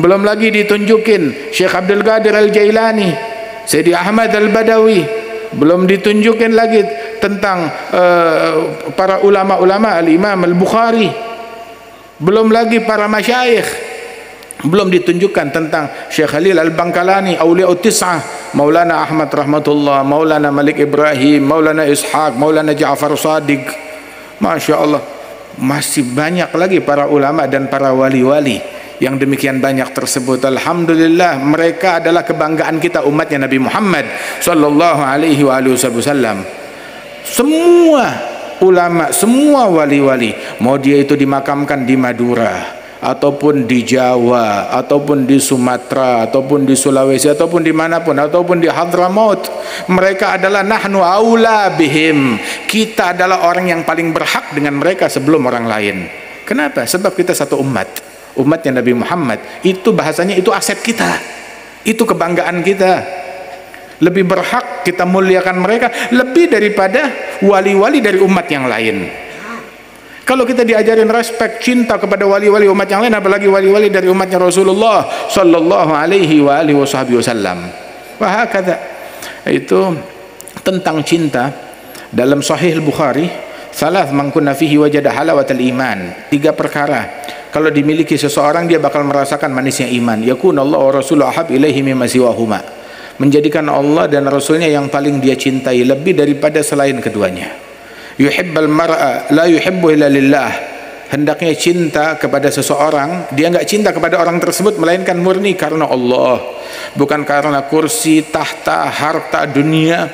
belum lagi ditunjukin Syekh Abdul Qadir Al-Jailani, Sayyidi Ahmad Al-Badawi, belum ditunjukin lagi tentang para ulama-ulama, Al-Imam Al-Bukhari, belum lagi para masyayikh, belum ditunjukkan tentang Syekh Khalil Al-Bangkalani, Auliaut Tis'ah, Maulana Ahmad rahmatullah, Maulana Malik Ibrahim, Maulana Ishaq, Maulana Ja'far Shadiq. Masya Allah, masih banyak lagi para ulama dan para wali-wali yang demikian banyak tersebut. Alhamdulillah, mereka adalah kebanggaan kita umatnya Nabi Muhammad sallallahu alaihi wasallam. Semua ulama, semua wali-wali, mau dia itu dimakamkan di Madura ataupun di Jawa ataupun di Sumatera ataupun di Sulawesi ataupun dimanapun ataupun di Hadramaut, mereka adalah nahnu aula bihim, kita adalah orang yang paling berhak dengan mereka sebelum orang lain. Kenapa? Sebab kita satu umatnya Nabi Muhammad. Itu bahasanya, itu aset kita, itu kebanggaan kita. Lebih berhak kita muliakan mereka lebih daripada wali-wali dari umat yang lain. Kalau kita diajarin respek, cinta kepada wali-wali umat yang lain, apalagi wali-wali dari umatnya Rasulullah sallallahu alaihi wasallam. Wahakadha. Itu tentang cinta. Dalam Sahih Bukhari, salah man kunna fihi wajada halawatal iman. 3 perkara kalau dimiliki seseorang, dia bakal merasakan manisnya iman. Yakunallahu wa rasuluhu ahab ilaihi mimma siwahuma. Menjadikan Allah dan Rasulnya yang paling dia cintai lebih daripada selain keduanya. Yuhibbal mar'a la yuhibbu illa lillah. Hendaknya cinta kepada seseorang, dia enggak cinta kepada orang tersebut melainkan murni karena Allah, bukan karena kursi, tahta, harta, dunia.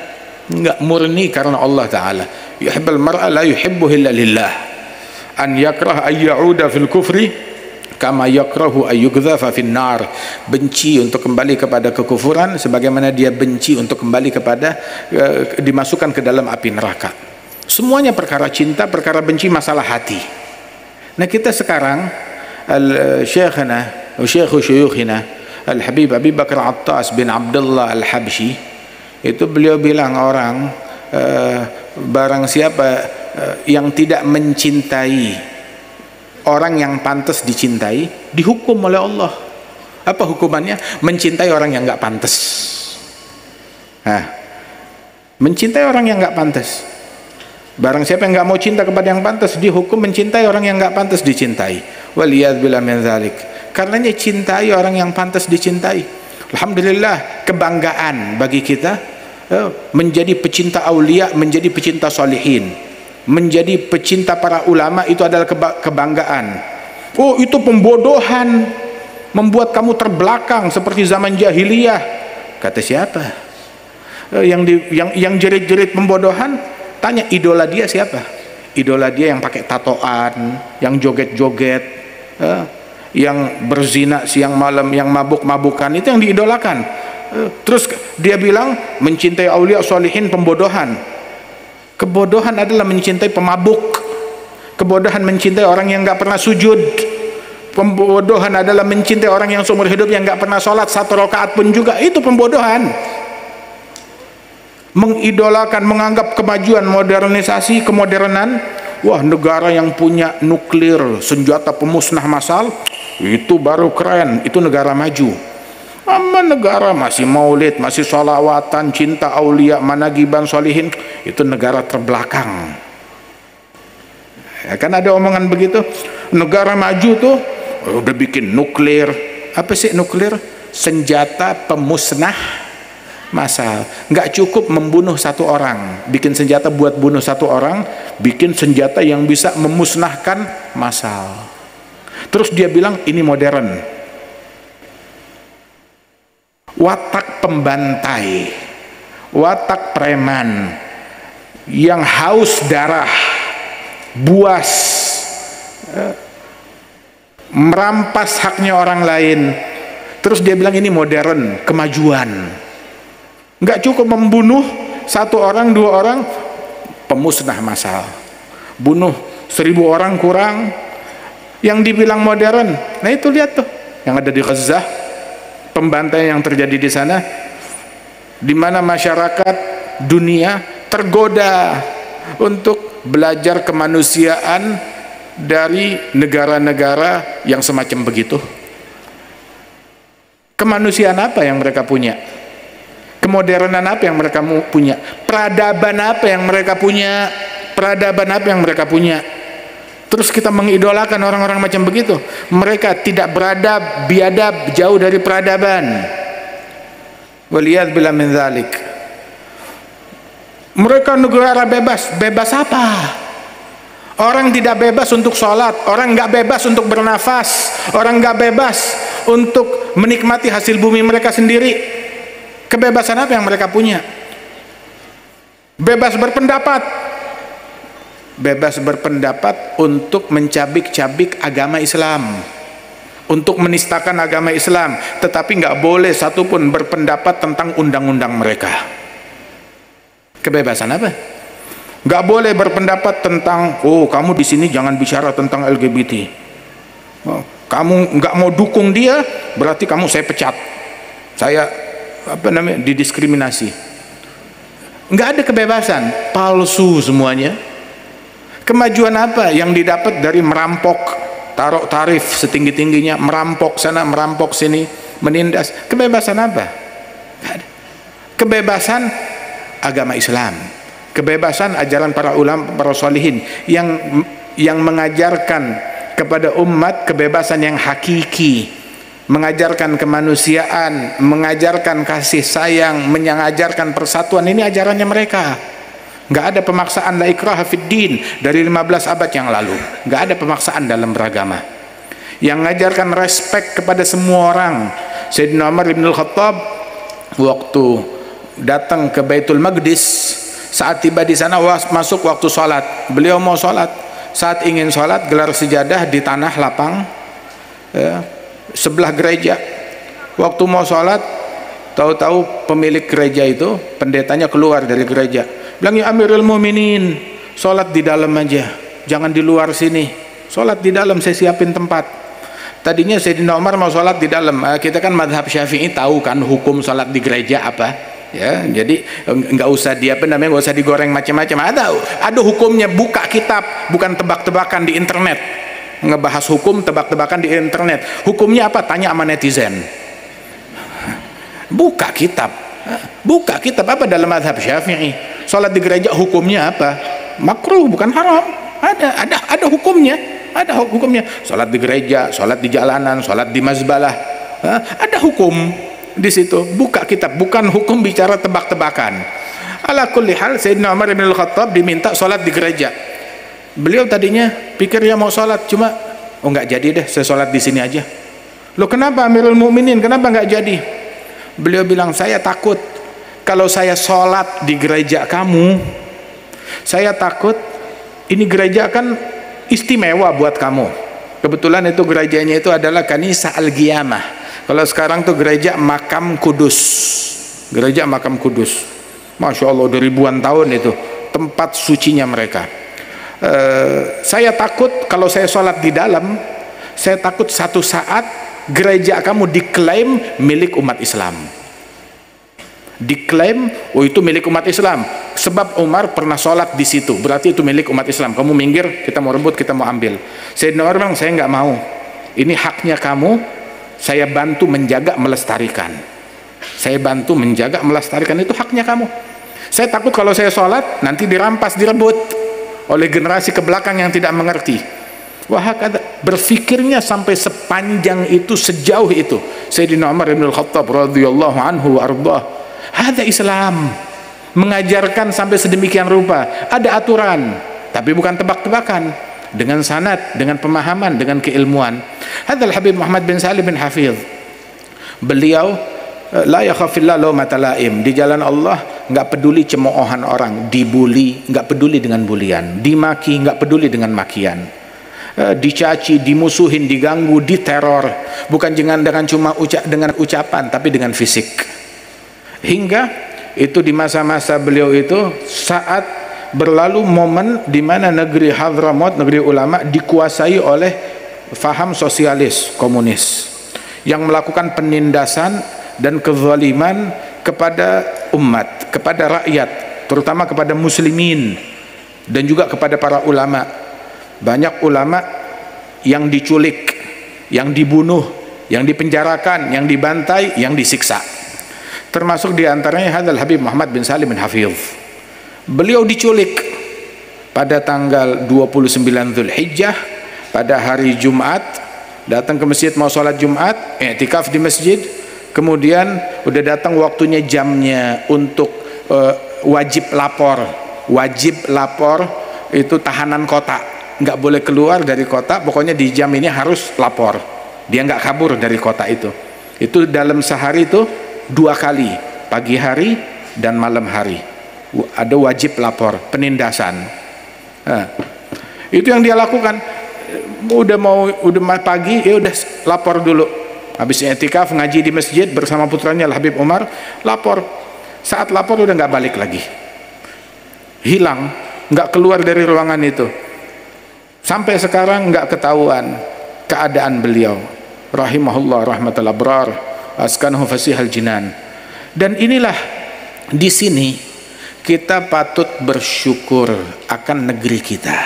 Enggak, murni karena Allah Ta'ala. Yuhibbal mar'a la yuhibbu illa lillah. An yakrah ay ya'uda fil kufri kama yakrahu ayyughdhafa fin nar. Benci untuk kembali kepada kekufuran sebagaimana dia benci untuk kembali kepada dimasukkan ke dalam api neraka. Semuanya perkara cinta, perkara benci, masalah hati. Nah, kita sekarang Syekhuna Al-Habib Abi Bakar Attas bin Abdullah Al-Habsyi, itu beliau bilang, orang barang siapa yang tidak mencintai orang yang pantas dicintai, dihukum oleh Allah. Apa hukumannya? Mencintai orang yang nggak pantas. Nah, mencintai orang yang nggak pantas. Barang siapa yang nggak mau cinta kepada yang pantas, dihukum mencintai orang yang nggak pantas dicintai. Waliyadzubillah min dzalik. Karenanya cintai orang yang pantas dicintai. Alhamdulillah, kebanggaan bagi kita menjadi pecinta aulia, menjadi pecinta solihin, menjadi pecinta para ulama. Itu adalah kebanggaan. Oh, itu pembodohan, membuat kamu terbelakang seperti zaman jahiliyah. Kata siapa? Yang jerit-jerit pembodohan? Tanya idola dia siapa? Idola dia yang pakai tatoan, yang joget-joget, yang berzina siang malam, yang mabuk-mabukan, itu yang diidolakan. Terus dia bilang mencintai aulia solihin pembodohan. Kebodohan adalah mencintai pemabuk. Kebodohan mencintai orang yang nggak pernah sujud. Pembodohan adalah mencintai orang yang seumur hidup yang nggak pernah sholat 1 rakaat pun juga. Itu pembodohan. Mengidolakan, menganggap kemajuan, modernisasi, kemodernan, wah, negara yang punya nuklir, senjata pemusnah massal, itu baru keren, itu negara maju. Ama negara masih maulid, masih sholawatan, cinta aulia, managiban solihin, itu negara terbelakang. Ya, kan ada omongan begitu, negara maju tuh udah bikin nuklir. Apa sih nuklir? Senjata pemusnah massal. Nggak cukup membunuh satu orang, bikin senjata buat bunuh satu orang, bikin senjata yang bisa memusnahkan massal. Terus dia bilang ini modern. Watak pembantai, watak preman yang haus darah, buas, merampas haknya orang lain. Terus dia bilang ini modern, kemajuan. Nggak cukup membunuh satu orang, dua orang, pemusnah massal. Bunuh 1000 orang kurang, yang dibilang modern. Nah itu lihat tuh, yang ada di Gaza, pembantaian yang terjadi di sana, di mana masyarakat dunia tergoda untuk belajar kemanusiaan dari negara-negara yang semacam begitu. Kemanusiaan apa yang mereka punya? Kemodernan apa yang mereka punya? Peradaban apa yang mereka punya? Peradaban apa yang mereka punya? Terus kita mengidolakan orang-orang macam begitu. Mereka tidak beradab, biadab, jauh dari peradaban. Waliyadzubillah min dzalik. Mereka negara bebas. Bebas apa? Orang tidak bebas untuk sholat, orang nggak bebas untuk bernafas, orang nggak bebas untuk menikmati hasil bumi mereka sendiri. Kebebasan apa yang mereka punya? Bebas berpendapat. Bebas berpendapat untuk mencabik-cabik agama Islam, untuk menistakan agama Islam, tetapi nggak boleh satupun berpendapat tentang undang-undang mereka. Kebebasan apa? Nggak boleh berpendapat tentang, oh kamu di sini jangan bicara tentang LGBT. Oh, kamu nggak mau dukung dia, berarti kamu saya pecat, saya didiskriminasi. Nggak ada kebebasan, palsu semuanya. Kemajuan apa yang didapat dari merampok, taruh tarif setinggi-tingginya, merampok sana, merampok sini, menindas? Kebebasan apa? Kebebasan agama Islam, kebebasan ajaran para ulama, para sholihin yang mengajarkan kepada umat kebebasan yang hakiki, mengajarkan kemanusiaan, mengajarkan kasih sayang, mengajarkan persatuan. Ini ajarannya mereka. Nggak ada pemaksaan, la ikraha fid din, dari 15 abad yang lalu. Nggak ada pemaksaan dalam beragama. Yang mengajarkan respek kepada semua orang. Sayyidina Umar bin Al-Khattab waktu datang ke Baitul Maqdis, saat tiba di sana masuk waktu sholat, beliau mau sholat. Saat ingin sholat, gelar sejadah di tanah lapang sebelah gereja. Waktu mau sholat, tahu-tahu pemilik gereja itu, pendetanya keluar dari gereja, bilang, ya Amirul Muminin, sholat di dalam aja, jangan di luar sini, sholat di dalam, saya siapin tempat. Tadinya Sayyidina Umar mau sholat di dalam. Kita kan madhab Syafi'i tahu kan hukum sholat di gereja apa, ya. Jadi nggak usah nggak usah digoreng macam-macam. Ada hukumnya, buka kitab, bukan tebak-tebakan di internet. Ngebahas hukum tebak-tebakan di internet. Hukumnya apa? Tanya sama netizen. Buka kitab. Buka kitab apa dalam madhab Syafi'i? Sholat di gereja hukumnya apa? Makruh, bukan haram. Ada hukumnya. Ada hukumnya. Sholat di gereja, sholat di jalanan, sholat di mazbalah. Ada hukum di situ. Buka kitab, bukan hukum bicara tebak-tebakan. Ala kulli hal, Sayyidina Umar bin Al-Khattab diminta sholat di gereja. Beliau tadinya pikir dia mau sholat, cuma nggak jadi deh, saya sholat di sini aja. Loh kenapa Amirul Mukminin? Kenapa nggak jadi? Beliau bilang, saya takut kalau saya sholat di gereja kamu, saya takut ini gereja kan istimewa buat kamu. Kebetulan itu gerejanya itu adalah Kanisa Al-Qiyamah. Kalau sekarang tuh gereja Makam Kudus, gereja Makam Kudus. Masya Allah, udah ribuan tahun itu tempat sucinya mereka. Saya takut kalau saya sholat di dalam, saya takut satu saat gereja kamu diklaim milik umat Islam. Diklaim, oh itu milik umat Islam. Sebab Umar pernah sholat di situ, berarti itu milik umat Islam. Kamu minggir, kita mau rebut, kita mau ambil. Sayyidina Umar bilang, saya nggak mau. Ini haknya kamu, saya bantu menjaga, melestarikan. Saya bantu menjaga, melestarikan, itu haknya kamu. Saya takut kalau saya sholat nanti dirampas, direbut. oleh generasi ke belakang yang tidak mengerti. Wahakadha, berfikirnya sampai sepanjang itu, sejauh itu. Sayyidina Umar bin Al-Khattab radhiyallahu anhu wa ardhah. Hadza Islam, mengajarkan sampai sedemikian rupa. Ada aturan, tapi bukan tebak-tebakan, dengan sanad, dengan pemahaman, dengan keilmuan. Hadzal Habib Muhammad bin Salim bin Hafidh, beliau la yakhafillah laumata laim, di jalan Allah nggak peduli cemoohan orang, dibuli nggak peduli dengan bulian, dimaki nggak peduli dengan makian, dicaci, dimusuhin, diganggu, diteror, bukan dengan cuma dengan ucapan, tapi dengan fisik. Hingga itu di masa-masa beliau itu, saat berlalu momen di mana negeri Hadramaut, negeri ulama, dikuasai oleh faham sosialis komunis yang melakukan penindasan dan kezaliman kepada umat, kepada rakyat, terutama kepada muslimin, dan juga kepada para ulama. Banyak ulama yang diculik, yang dibunuh, yang dipenjarakan, yang dibantai, yang disiksa. Termasuk diantaranya Hadzal Habib Muhammad bin Salim bin Hafidh. Beliau diculik pada tanggal 29 Dzulhijjah, pada hari Jumat, datang ke masjid mau sholat Jumat, i'tikaf di masjid. Kemudian udah datang waktunya, jamnya untuk wajib lapor. Wajib lapor itu tahanan kota, nggak boleh keluar dari kota, pokoknya di jam ini harus lapor. Dia nggak kabur dari kota itu. Itu dalam sehari itu 2 kali, pagi hari dan malam hari. Ada wajib lapor, penindasan. Nah, itu yang dia lakukan. Udah pagi, ya udah lapor dulu. Habis i'tikaf ngaji di masjid bersama putranya Habib Umar, lapor. Saat lapor udah nggak balik lagi, hilang, nggak keluar dari ruangan itu. Sampai sekarang nggak ketahuan keadaan beliau. Rahimahullah rahmatal abrar, askanahu fasihal jinan. Dan inilah, di sini kita patut bersyukur akan negeri kita.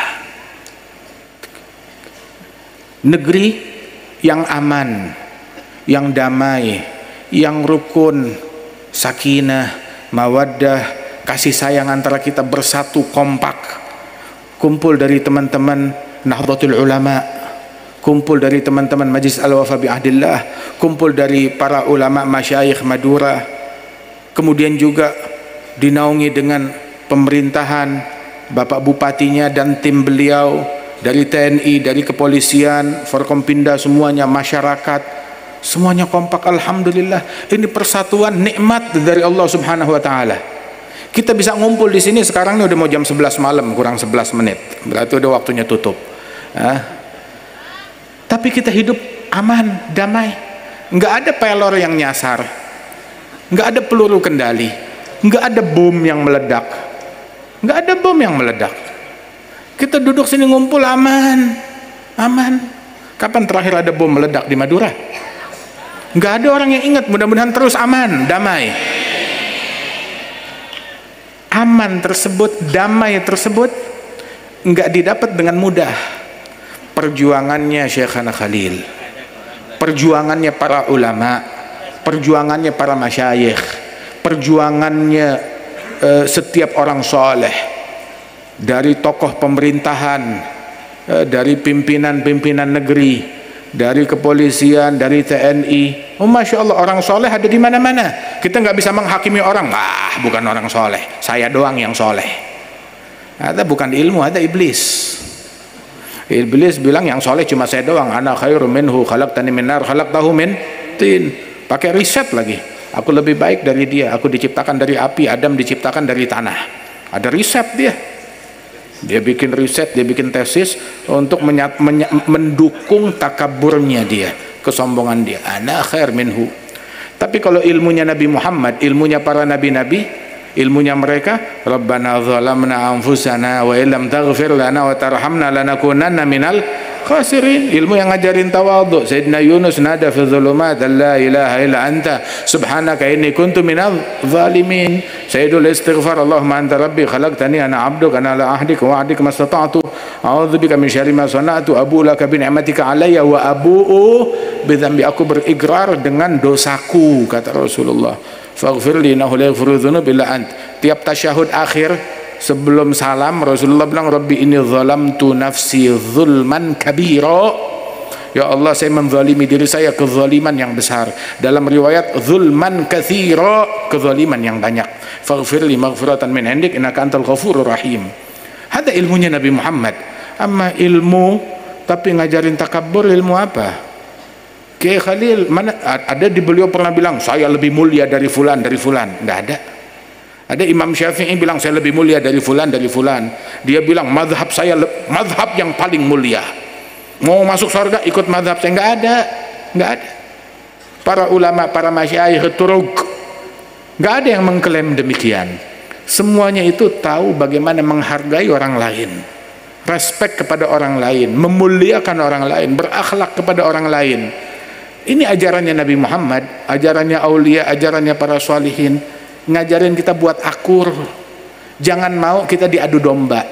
Negeri yang aman, yang damai, yang rukun, sakinah, mawaddah, kasih sayang antara kita, bersatu, kompak. Kumpul dari teman-teman Nahdlatul Ulama, kumpul dari teman-teman Majlis Al-Wafa bi Ahdillah, kumpul dari para ulama masyayikh Madura, kemudian juga dinaungi dengan pemerintahan, Bapak Bupatinya dan tim beliau, dari TNI, dari kepolisian, Forkompinda, semuanya, masyarakat, semuanya kompak. Alhamdulillah, ini persatuan nikmat dari Allah Subhanahu wa taala. Kita bisa ngumpul di sini sekarang, ini udah mau jam 11 malam kurang 11 menit, berarti udah waktunya tutup. Tapi kita hidup aman, damai, nggak ada pelor yang nyasar, nggak ada peluru kendali, nggak ada bom yang meledak, nggak ada bom yang meledak. Kita duduk sini ngumpul aman, aman. Kapan terakhir ada bom meledak di Madura? Nggak ada orang yang ingat. Mudah-mudahan terus aman, damai. Aman tersebut, damai tersebut nggak didapat dengan mudah. Perjuangannya Syekhana Khalil, perjuangannya para ulama, perjuangannya para masyayikh, perjuangannya setiap orang soleh, dari tokoh pemerintahan, dari pimpinan-pimpinan negeri, dari kepolisian, dari TNI. Oh, Masya Allah, orang soleh ada di mana-mana. Kita nggak bisa menghakimi orang, bukan orang soleh, saya doang yang soleh. Ada bukan ilmu, ada iblis. Iblis bilang yang soleh cuma saya doang. Ana khairum minhu khalaqtani min nar khalaqtahu min tin. Pakai riset lagi. Aku lebih baik dari dia. Aku diciptakan dari api, Adam diciptakan dari tanah. Ada riset dia. Dia bikin riset, dia bikin tesis untuk mendukung takaburnya dia, kesombongan dia. Ana khair minhu. Tapi kalau ilmunya Nabi Muhammad, ilmunya para nabi-nabi, ilmunya mereka, Rabbana zalamna anfusana wa illam taghfir lana wa tarhamna lanakunanna minal khasirin. Ilmu yang ngajarin tawadhu. Sayyidina Yunus nada fi dhulumat la ilaha illa anta subhanaka inni kuntu minal zalimin. Sayyidul istighfar, Allahumma anta rabbi khalaqtani ana abduka ana la ahdik wa ahdik mastata'tu a'udzu bika min syarri ma sana'tu abu laka bi ni'matika alayya wa abu'u bi dzambi. Aku berikrar dengan dosaku, kata Rasulullah. Faghfirli innahu la yaghfiru dzunub illa ant. Tiap tasyahud akhir sebelum salam Rasulullah bilang, Rabbi inni zalamtu nafsi zulman kabira. Ya Allah, saya menzalimi diri saya kezaliman yang besar. Dalam riwayat zulman katsira, kezaliman yang banyak. Faghfirli maghfiratan min indik innaka antal ghafurur rahim. Ada ilmunya Nabi Muhammad. Amma ilmu tapi ngajarin takabbur, ilmu apa? Kiai Khalil mana ada di beliau pernah bilang saya lebih mulia dari fulan, enggak ada. Ada Imam Syafi'i bilang saya lebih mulia dari fulan, dia bilang mazhab saya mazhab yang paling mulia. Mau masuk surga ikut mazhab saya, enggak ada. Para ulama, para masyayikh turuk, enggak ada yang mengklaim demikian. Semuanya itu tahu bagaimana menghargai orang lain, respect kepada orang lain, memuliakan orang lain, berakhlak kepada orang lain. Ini ajarannya Nabi Muhammad, ajarannya aulia, ajarannya para sholihin, ngajarin kita buat akur. Jangan mau kita diadu domba.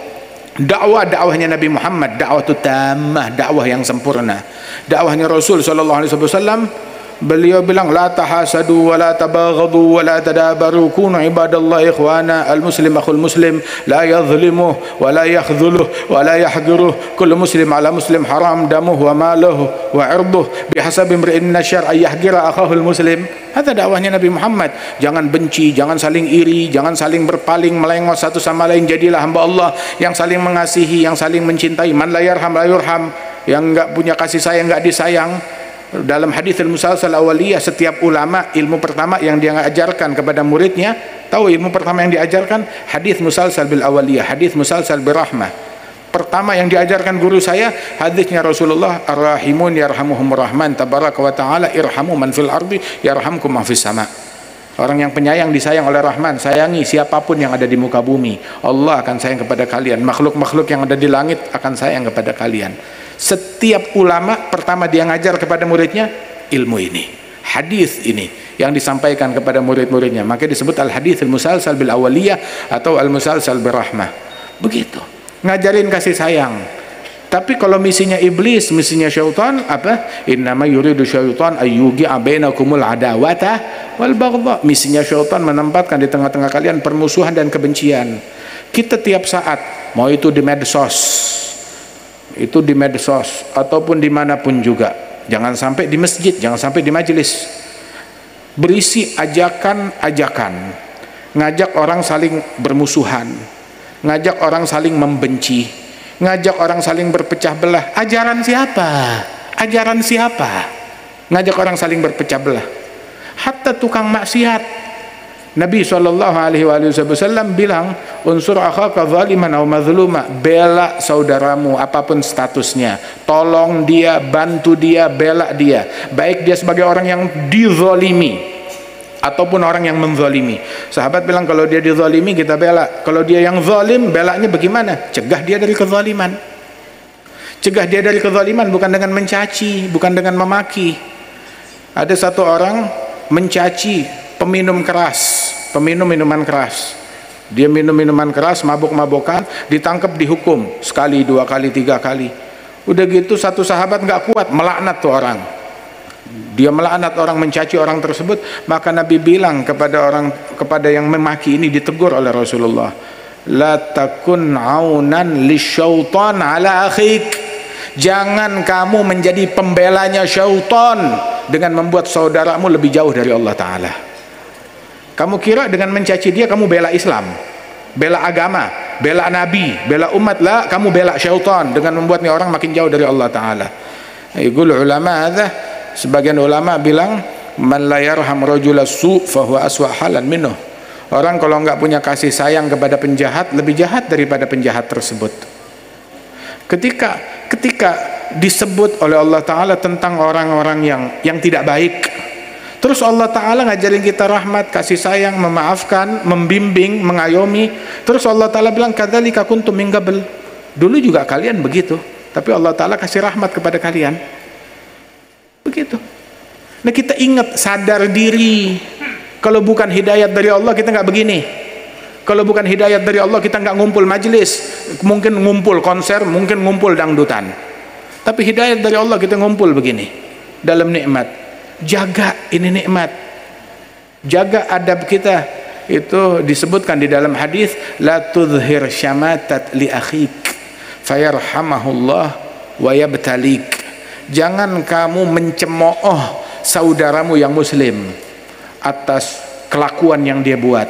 Dakwahnya Nabi Muhammad, dakwah itu tammah, dakwah yang sempurna. Dakwahnya Rasul sallallahu alaihi wasallam, beliau bilang la tahasadu wa la tabaghadu wa la tadabaru kunu ibadallahi ikhwana, al muslim akhul muslim la yadhlimuhu wa la yakhdhuluhu wa la yahqiruhu, kullu muslim ala muslim haram damuhu wa maluhu wa irduhu bihasabi imri'in min asyarr ay yahqira akhahul muslim. Itu dakwahnya Nabi Muhammad. Jangan benci, jangan saling iri, jangan saling berpaling melengos satu sama lain. Jadilah hamba Allah yang saling mengasihi, yang saling mencintai. Man la yarham la yurham, yang enggak punya kasih sayang enggak disayang. Dalam hadis al-musalsal awaliyah, setiap ulama ilmu pertama yang dia ajarkan kepada muridnya, tahu ilmu pertama yang diajarkan? Hadis musalsal bil awaliyah, hadis musalsal bil rahmah. Pertama yang diajarkan guru saya hadisnya Rasulullah, ar-rahimun yarhamuhumur rahman tabaraka wa ta'ala irhamu man fil ardi yarhamkum man fis sama. Orang yang penyayang disayang oleh Rahman. Sayangi siapapun yang ada di muka bumi, Allah akan sayang kepada kalian. Makhluk-makhluk yang ada di langit akan sayang kepada kalian. Setiap ulama pertama dia ngajar kepada muridnya ilmu ini, hadis ini yang disampaikan kepada murid-muridnya. Maka disebut al-hadits al-musalsal bil awaliyah atau al-musalsal bil rahmah. Begitu, ngajarin kasih sayang. Tapi kalau misinya iblis, misinya syaitan apa? Innama yuridu syaitan ayyugi'a bainakumul adawata wal baghdha. Misinya syaitan menempatkan di tengah-tengah kalian permusuhan dan kebencian. Kita tiap saat, mau itu di medsos, ataupun dimanapun juga, jangan sampai di masjid, jangan sampai di majelis, berisi ajakan-ajakan, ngajak orang saling bermusuhan, ngajak orang saling membenci, ngajak orang saling berpecah belah. Ajaran siapa? Ngajak orang saling berpecah belah. Hatta tukang maksiat, Nabi SAW bilang, unsur akhaka zaliman aw mazluma, bela saudaramu apapun statusnya, tolong dia, bantu dia, bela dia, baik dia sebagai orang yang dizalimi ataupun orang yang menzalimi. Sahabat bilang kalau dia dizalimi kita bela, kalau dia yang zalim belanya bagaimana? Cegah dia dari kezaliman. Cegah dia dari kezaliman bukan dengan mencaci, bukan dengan memaki. Ada satu orang mencaci peminum minuman keras. Dia minum minuman keras, mabuk-mabukan, ditangkap, dihukum sekali, 2 kali, 3 kali. Udah gitu satu sahabat nggak kuat, melaknat tuh orang. Dia melaknat orang, mencaci orang tersebut. Maka Nabi bilang kepada yang memaki ini, ditegur oleh Rasulullah, la takun aunan lisyaitan ala akhik. Jangan kamu menjadi pembelanya syaitan dengan membuat saudaramu lebih jauh dari Allah Ta'ala. Kamu kira dengan mencaci dia kamu bela Islam, bela agama, bela Nabi, bela umat? Lah, kamu bela syaitan dengan membuatnya orang makin jauh dari Allah Ta'ala. Yaqul ulama hadza, sebagian ulama bilang, man la yarham rajula su' fa huwa aswa halan minhu. Orang kalau enggak punya kasih sayang kepada penjahat, lebih jahat daripada penjahat tersebut. Ketika disebut oleh Allah Ta'ala tentang orang-orang yang tidak baik, terus Allah Ta'ala ngajarin kita rahmat, kasih sayang, memaafkan, membimbing, mengayomi. Terus Allah Ta'ala bilang, kadzalika kuntum min qabl. Dulu juga kalian begitu, tapi Allah Ta'ala kasih rahmat kepada kalian. Begitu. Nah, kita ingat, sadar diri. Kalau bukan hidayat dari Allah kita nggak begini. Kalau bukan hidayat dari Allah kita nggak ngumpul majelis, mungkin ngumpul konser, mungkin ngumpul dangdutan. Tapi hidayat dari Allah kita ngumpul begini dalam nikmat. Jaga ini nikmat, jaga adab kita, itu disebutkan di dalam hadis, la tudhhir syamatat li akhik fayarhamahullah wa yabtalik. Jangan kamu mencemooh saudaramu yang muslim atas kelakuan yang dia buat.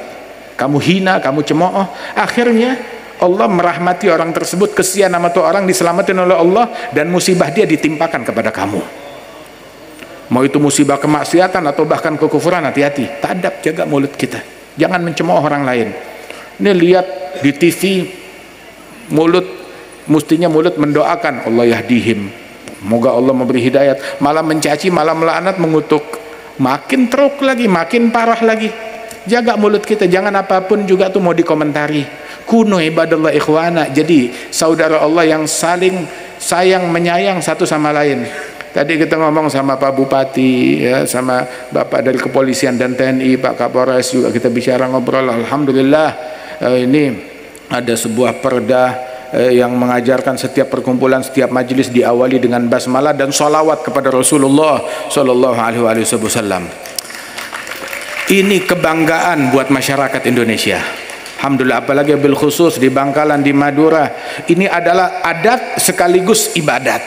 Kamu hina, kamu cemooh, akhirnya Allah merahmati orang tersebut, kesian sama tuh orang diselamatkan oleh Allah, dan musibah dia ditimpakan kepada kamu. Mau itu musibah kemaksiatan atau bahkan kekufuran, hati-hati, tadab, jaga mulut kita, jangan mencemooh orang lain. Ini lihat di TV, mulut, mestinya mulut mendoakan, Allah yahdihim, moga Allah memberi hidayat, malah mencaci, malah melaknat, mengutuk, makin teruk lagi, makin parah lagi. Jaga mulut kita, jangan apapun juga tuh mau dikomentari. Kunu ibadallah ikhwana, jadi saudara Allah yang saling sayang menyayang satu sama lain. Tadi kita ngomong sama Pak Bupati, ya, sama Bapak dari Kepolisian dan TNI, Pak Kapolres juga kita bicara ngobrol. Alhamdulillah, ini ada sebuah perda yang mengajarkan setiap perkumpulan, setiap majelis diawali dengan basmalah dan sholawat kepada Rasulullah Shallallahu Alaihi Wasallam. Ini kebanggaan buat masyarakat Indonesia. Alhamdulillah, apalagi bil khusus di Bangkalan, di Madura, ini adalah adat sekaligus ibadat.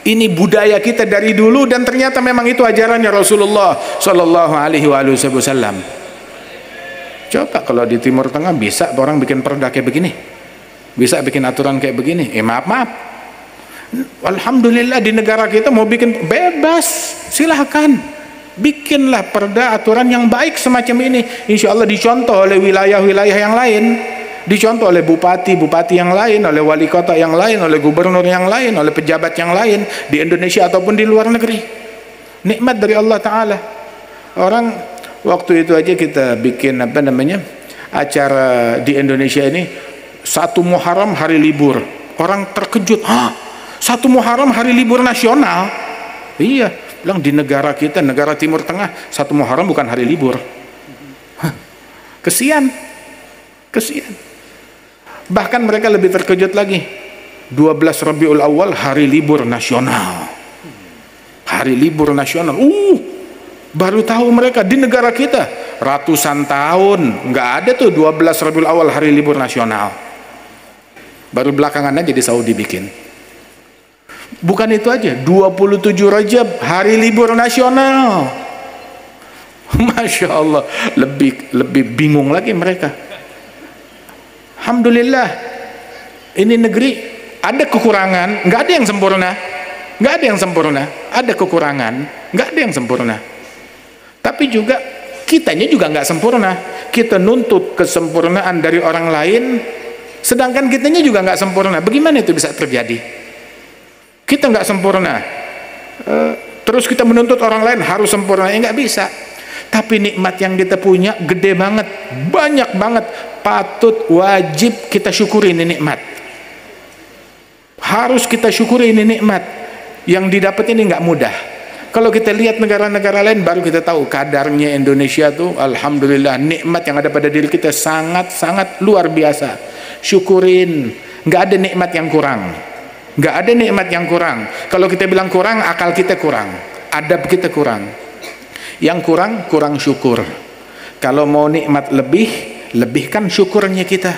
Ini budaya kita dari dulu, dan ternyata memang itu ajarannya Rasulullah Shallallahu Alaihi Wasallam. Coba kalau di Timur Tengah bisa orang bikin perda kayak begini, bisa bikin aturan kayak begini, maaf. Alhamdulillah di negara kita mau bikin bebas, silahkan. Bikinlah perda aturan yang baik semacam ini, insya Allah dicontoh oleh wilayah-wilayah yang lain, dicontoh oleh bupati-bupati yang lain, oleh wali kota yang lain, oleh gubernur yang lain, oleh pejabat yang lain di Indonesia ataupun di luar negeri. Nikmat dari Allah Ta'ala. Orang waktu itu aja kita bikin acara di Indonesia ini, 1 Muharram hari libur. Orang terkejut, 1 Muharram hari libur nasional? Iya, bilang di negara kita, negara Timur Tengah, 1 Muharram bukan hari libur. Kesian. Bahkan mereka lebih terkejut lagi, 12 Rabiul Awal hari libur nasional. Hari libur nasional. Baru tahu mereka di negara kita ratusan tahun nggak ada tuh 12 Rabiul Awal hari libur nasional. Baru belakangan aja di Saudi bikin. Bukan itu aja, 27 Rajab hari libur nasional. Masya Allah, lebih bingung lagi mereka. Alhamdulillah, ini negeri ada kekurangan, nggak ada yang sempurna, ada kekurangan, nggak ada yang sempurna. Tapi juga kitanya juga nggak sempurna. Kita nuntut kesempurnaan dari orang lain, sedangkan kitanya juga nggak sempurna. Bagaimana itu bisa terjadi? Kita nggak sempurna, terus kita menuntut orang lain harus sempurna, ya nggak bisa. Tapi nikmat yang kita punya gede banget, banyak banget, patut wajib kita syukuri ini nikmat. Harus kita syukuri ini nikmat. Yang didapat ini nggak mudah. Kalau kita lihat negara-negara lain, baru kita tahu kadarnya Indonesia tuh, alhamdulillah, nikmat yang ada pada diri kita sangat-sangat luar biasa. Syukurin, nggak ada nikmat yang kurang. Nggak ada nikmat yang kurang. Kalau kita bilang kurang, akal kita kurang, adab kita kurang. Yang kurang syukur. Kalau mau nikmat lebihkan syukurnya kita.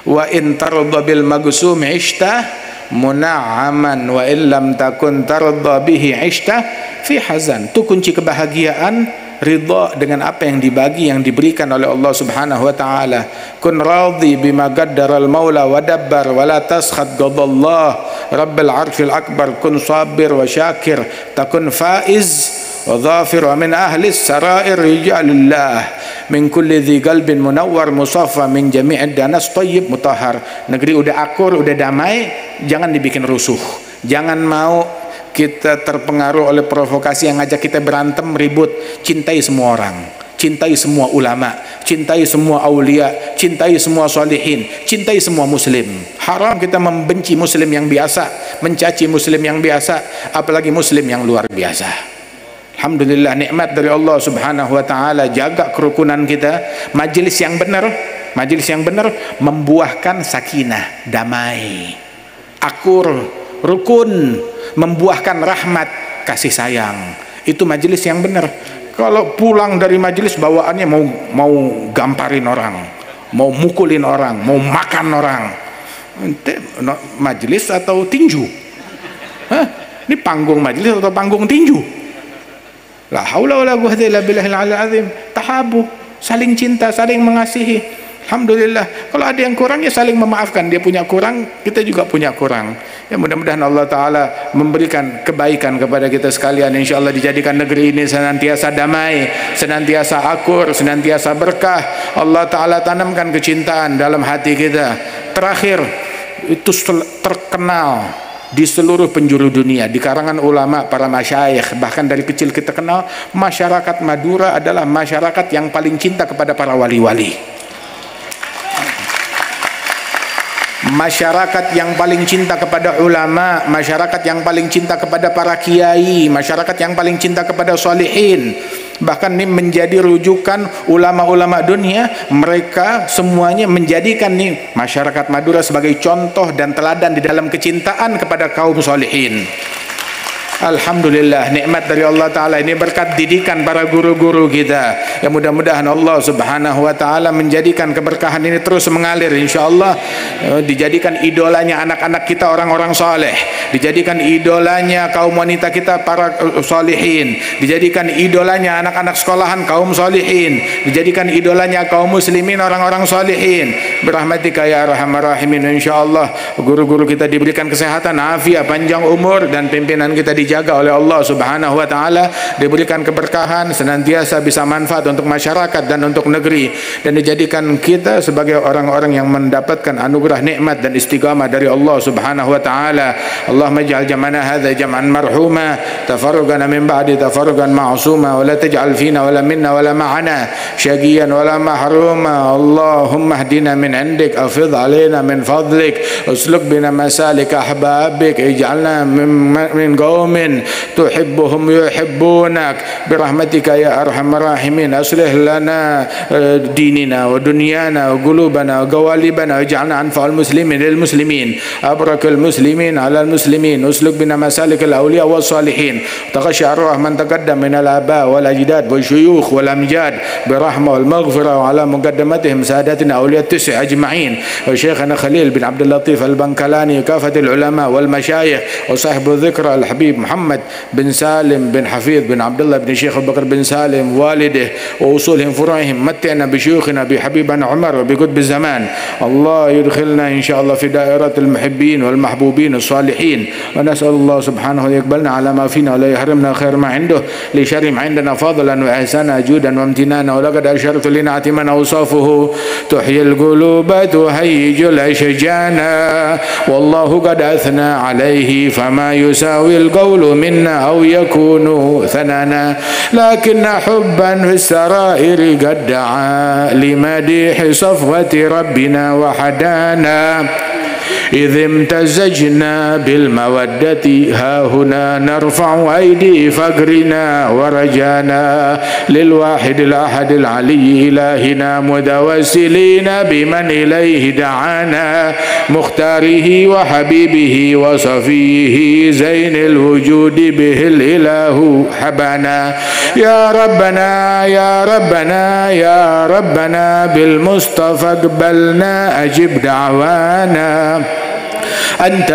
Wa in tarda bil magsum ishta muna'aman wa illam takun tarda bihi ishta fi hazan. Itu kunci kebahagiaan, ridha dengan apa yang dibagi, yang diberikan oleh Allah Subhanahu wa taala. Kun radhi bima qaddaral maula wa dabbar wa la taskhat ghadallah rabbil arfil akbar. Kun sabir wa syakir takun faiz wa dhafir wa min ahli sarair rijalillah min kulli dhi qalbin munawwar musaffa min jami'id danas thayyib mutahhar. Negeri udah akur, udah damai, jangan dibikin rusuh. Jangan mau kita terpengaruh oleh provokasi yang ngajak kita berantem, ribut. Cintai semua orang, cintai semua ulama, cintai semua aulia, cintai semua salihin, cintai semua muslim. Haram kita membenci muslim yang biasa, mencaci muslim yang biasa, apalagi muslim yang luar biasa. Alhamdulillah, nikmat dari Allah Subhanahu wa taala. Jaga kerukunan kita. Majelis yang benar membuahkan sakinah, damai, akur, rukun, membuahkan rahmat, kasih sayang. Itu majelis yang benar. Kalau pulang dari majelis bawaannya mau gamparin orang, mau mukulin orang, mau makan orang. Ente majelis atau tinju? Hah? Ini panggung majelis atau panggung tinju? La haula wala quwwata illa billahil azim. Tahabu, saling cinta, saling mengasihi. Alhamdulillah. Kalau ada yang kurang ya saling memaafkan. Dia punya kurang, kita juga punya kurang. Ya mudah-mudahan Allah Ta'ala memberikan kebaikan kepada kita sekalian. Insya Allah dijadikan negeri ini senantiasa damai, senantiasa akur, senantiasa berkah. Allah Ta'ala tanamkan kecintaan dalam hati kita. Terakhir, itu terkenal di seluruh penjuru dunia, di karangan ulama, para masyayikh, bahkan dari kecil kita kenal, masyarakat Madura adalah masyarakat yang paling cinta kepada para wali-wali. Masyarakat yang paling cinta kepada ulama, masyarakat yang paling cinta kepada para kiai, masyarakat yang paling cinta kepada sholihin. Bahkan ini menjadi rujukan ulama-ulama dunia. Mereka semuanya menjadikan nih masyarakat Madura sebagai contoh dan teladan di dalam kecintaan kepada kaum sholihin. Alhamdulillah, nikmat dari Allah Ta'ala ini berkat didikan para guru-guru kita. Ya mudah-mudahan Allah Subhanahu Wa Ta'ala menjadikan keberkahan ini terus mengalir. Insya Allah dijadikan idolanya anak-anak kita orang-orang soleh, dijadikan idolanya kaum wanita kita para solihin, dijadikan idolanya anak-anak sekolahan kaum solihin, dijadikan idolanya kaum muslimin orang-orang solihin. Birahmatika ya arhamar rahimin. Insya Allah guru-guru kita diberikan kesehatan, afiat, panjang umur, dan pimpinan kita dijaga oleh Allah Subhanahu Wa Ta'ala, diberikan keberkahan, senantiasa bisa manfaat untuk masyarakat dan untuk negeri, dan dijadikan kita sebagai orang-orang yang mendapatkan anugerah nikmat dan istiqamah dari Allah Subhanahu Wa Ta'ala. Allahumma ij'al jam'ana hadza jam'an marhuma, tafarruqana min ba'di tafarruqan ma'suma, wa la taj'al fina wala minna wala ma'ana syaqiyan wala mahruma. Allahumma hdina min 'indik, afidh 'alaina min fadlik, usluk bina masalik ahbabik, ij'alna min qaumin tuhibbuhum yuhibbunak birahmatika ya arhamar rahimin. Aslih lana dinina wa dunyana wa qulubana wa gawalibana, waj'alna anfa'al muslimin lil muslimin, abrakal muslimin ala al muslimin, usluk bina masalik al awliya was salihin, taghasha arwah man taqaddam min al aba wal ajdad wal shuyukh wal amjad birahmah wal maghfirah wa ala muqaddamatihim sadatina awliya at-tis'i ajma'in, wa syekhana Khalil bin Abdul Latif al-Bankalani, kafatil ulama wal masyayikh wa sahibu dhikra al habib محمد بن سالم بن حفيظ بن عبد الله بن شيخ أبو بكر بن سالم والده وأصولهم فروعهم. متعنا بشيوخنا بحبيبنا عمر وبقطب الزمان. الله يدخلنا إن شاء الله في دائرة المحبين والمحبوبين الصالحين، ونسأل الله سبحانه يقبلنا على ما فينا ولا يحرمنا خير ما عنده، لشر عندنا فضلا وإحسانا جودا وامتنانا. ولقد أشرت لنعت من أوصافه تحيي القلوب تهيج الأشجانا، والله قد أثنى عليه فما يساوي القول منا أو يكون ثنانا، لكن حبا في السرائر قد دعا لمديح صفوة ربنا وحدانا، إذ امتزجنا بالمودة ها هنا نرفع أيدي فقرنا ورجانا، للواحد الأحد العلي إلهنا متوسلين بمن إليه دعانا، مختاره وحبيبه وصفيه زين الوجود به الإله حبانا. يا ربنا يا ربنا يا ربنا بالمصطفى اقبلنا أجب دعوانا، أنت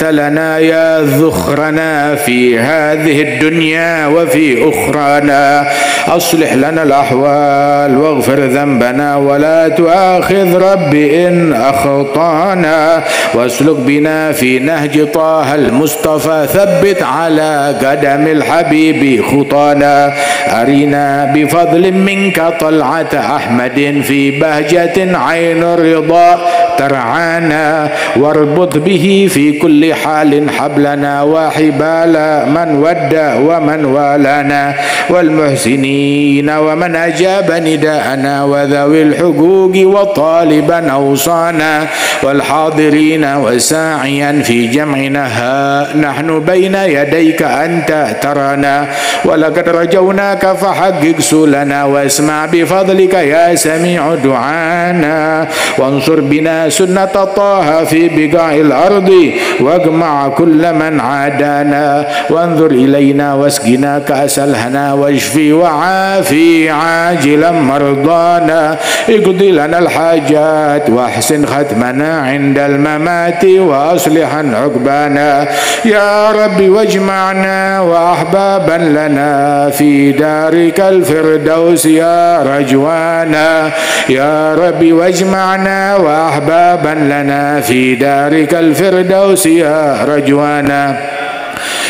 لنا يا ذخرنا في هذه الدنيا وفي أخرانا، أصلح لنا الأحوال واغفر ذنبنا ولا تؤاخذ رب إن أخطانا، واسلك بنا في نهج طه المصطفى، ثبت على قدم الحبيب خطانا، أرنا بفضل منك طلعة أحمد في بهجة عين الرضا ترعانا، واربط به في كل حال حبلنا وحبال من ودى ومن والانا، والمحسنين ومن أجاب نداءنا، وذوي الحقوق وطالبا أوصانا، والحاضرين وساعيا في جمعنا ها نحن بين يديك أنت ترانا، ولقد رجوناك فحقق سؤلنا، واسمع بفضلك يا سميع دعانا، وانصر بنا سنة طه في بقاع الأرض واجمع كل من عادانا وانظر إلينا واسقنا كأس الهنا واشفي وعافي عاجلا مرضانا اقضي لنا الحاجات واحسن ختمنا عند الممات وأصلحا عقبانا يا رب واجمعنا وأحبابا لنا في دارك الفردوس يا رجوانا يا رب واجمعنا وأحبابا لنا في دارك الفردوس يا رجوانا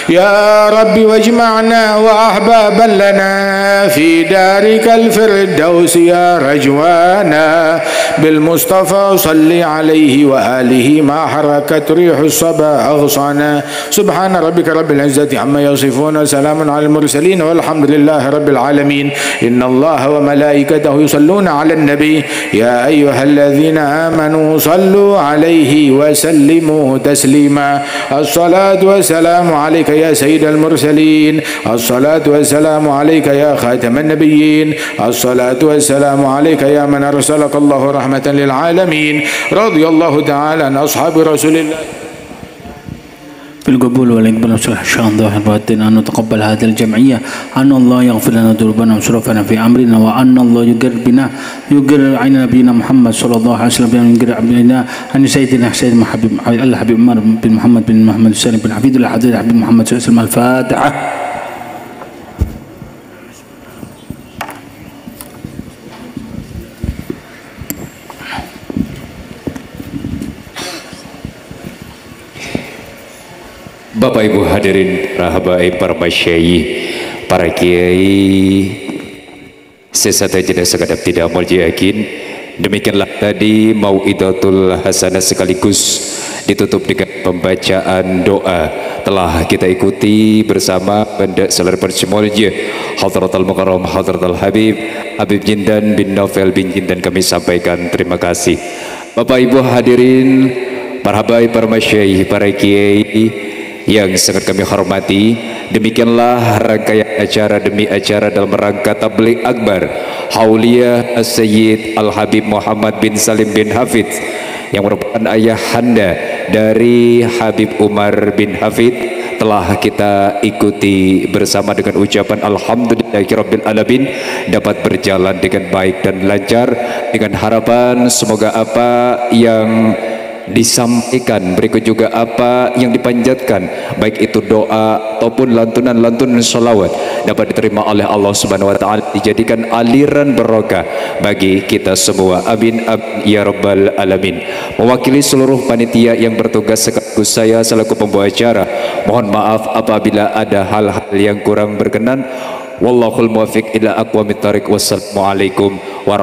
يا رب واجمعنا وأحبابا لنا في دارك الفردوس يا رجوانا بالمصطفى صل عليه وآله ما حركت ريح الصبا أغصانا سبحان ربك رب العزة عما يصفون سلام على المرسلين والحمد لله رب العالمين إن الله وملائكته يصلون على النبي يا أيها الذين آمنوا صلوا عليه وسلموا تسليما الصلاة والسلام عليك يا سيد المرسلين الصلاة والسلام عليك يا خاتم النبيين الصلاة والسلام عليك يا من أرسلك الله رحمة للعالمين رضي الله تعالى عن أصحاب رسول الله بالقبول والإقبال والصلاح الشان ظاهر باطن أن نتقبل هذه الجمعية أن الله يغفر لنا ذنوبنا وسرفنا في أمرنا وأن الله يقر عين نبينا محمد صلى الله عليه وسلم يقر عيننا أن سيدنا حسين الحبيب عمر بن محمد السالم بن حفيد الحبيب محمد صلى الله عليه وسلم الفاتحة. Bapak Ibu hadirin rahabaib para masyayikh, para kiai, sesat aja dan sekadap tidak mulji yakin. Demikianlah tadi mau'idatul hasanah sekaligus ditutup dengan pembacaan doa. Telah kita ikuti bersama Pendak Selar Percimolje Hadratul Mukarram Hadratul Habib Jindan bin Novel bin Jindan, kami sampaikan terima kasih. Bapak Ibu hadirin, para habaib, para masyayikh, para kiai yang sangat kami hormati, demikianlah rangkaian acara demi acara dalam rangka tabligh akbar Haulia Sayyid Al-Habib Muhammad bin Salim bin Hafid yang merupakan ayahanda dari Habib Umar bin Hafid telah kita ikuti bersama dengan ucapan alhamdulillahirabbil alamin dapat berjalan dengan baik dan lancar, dengan harapan semoga apa yang disampaikan, berikut juga apa yang dipanjatkan, baik itu doa ataupun lantunan-lantunan salawat, dapat diterima oleh Allah Subhanahu wa taala, dijadikan aliran barokah bagi kita semua. Amin amin ya rabbal alamin. Mewakili seluruh panitia yang bertugas sekaligus saya selaku pembawa acara, mohon maaf apabila ada hal-hal yang kurang berkenan. Wallahul muwaffiq ila aqwamit thariq. Wassalamualaikum warahmatullahi wabarakatuh.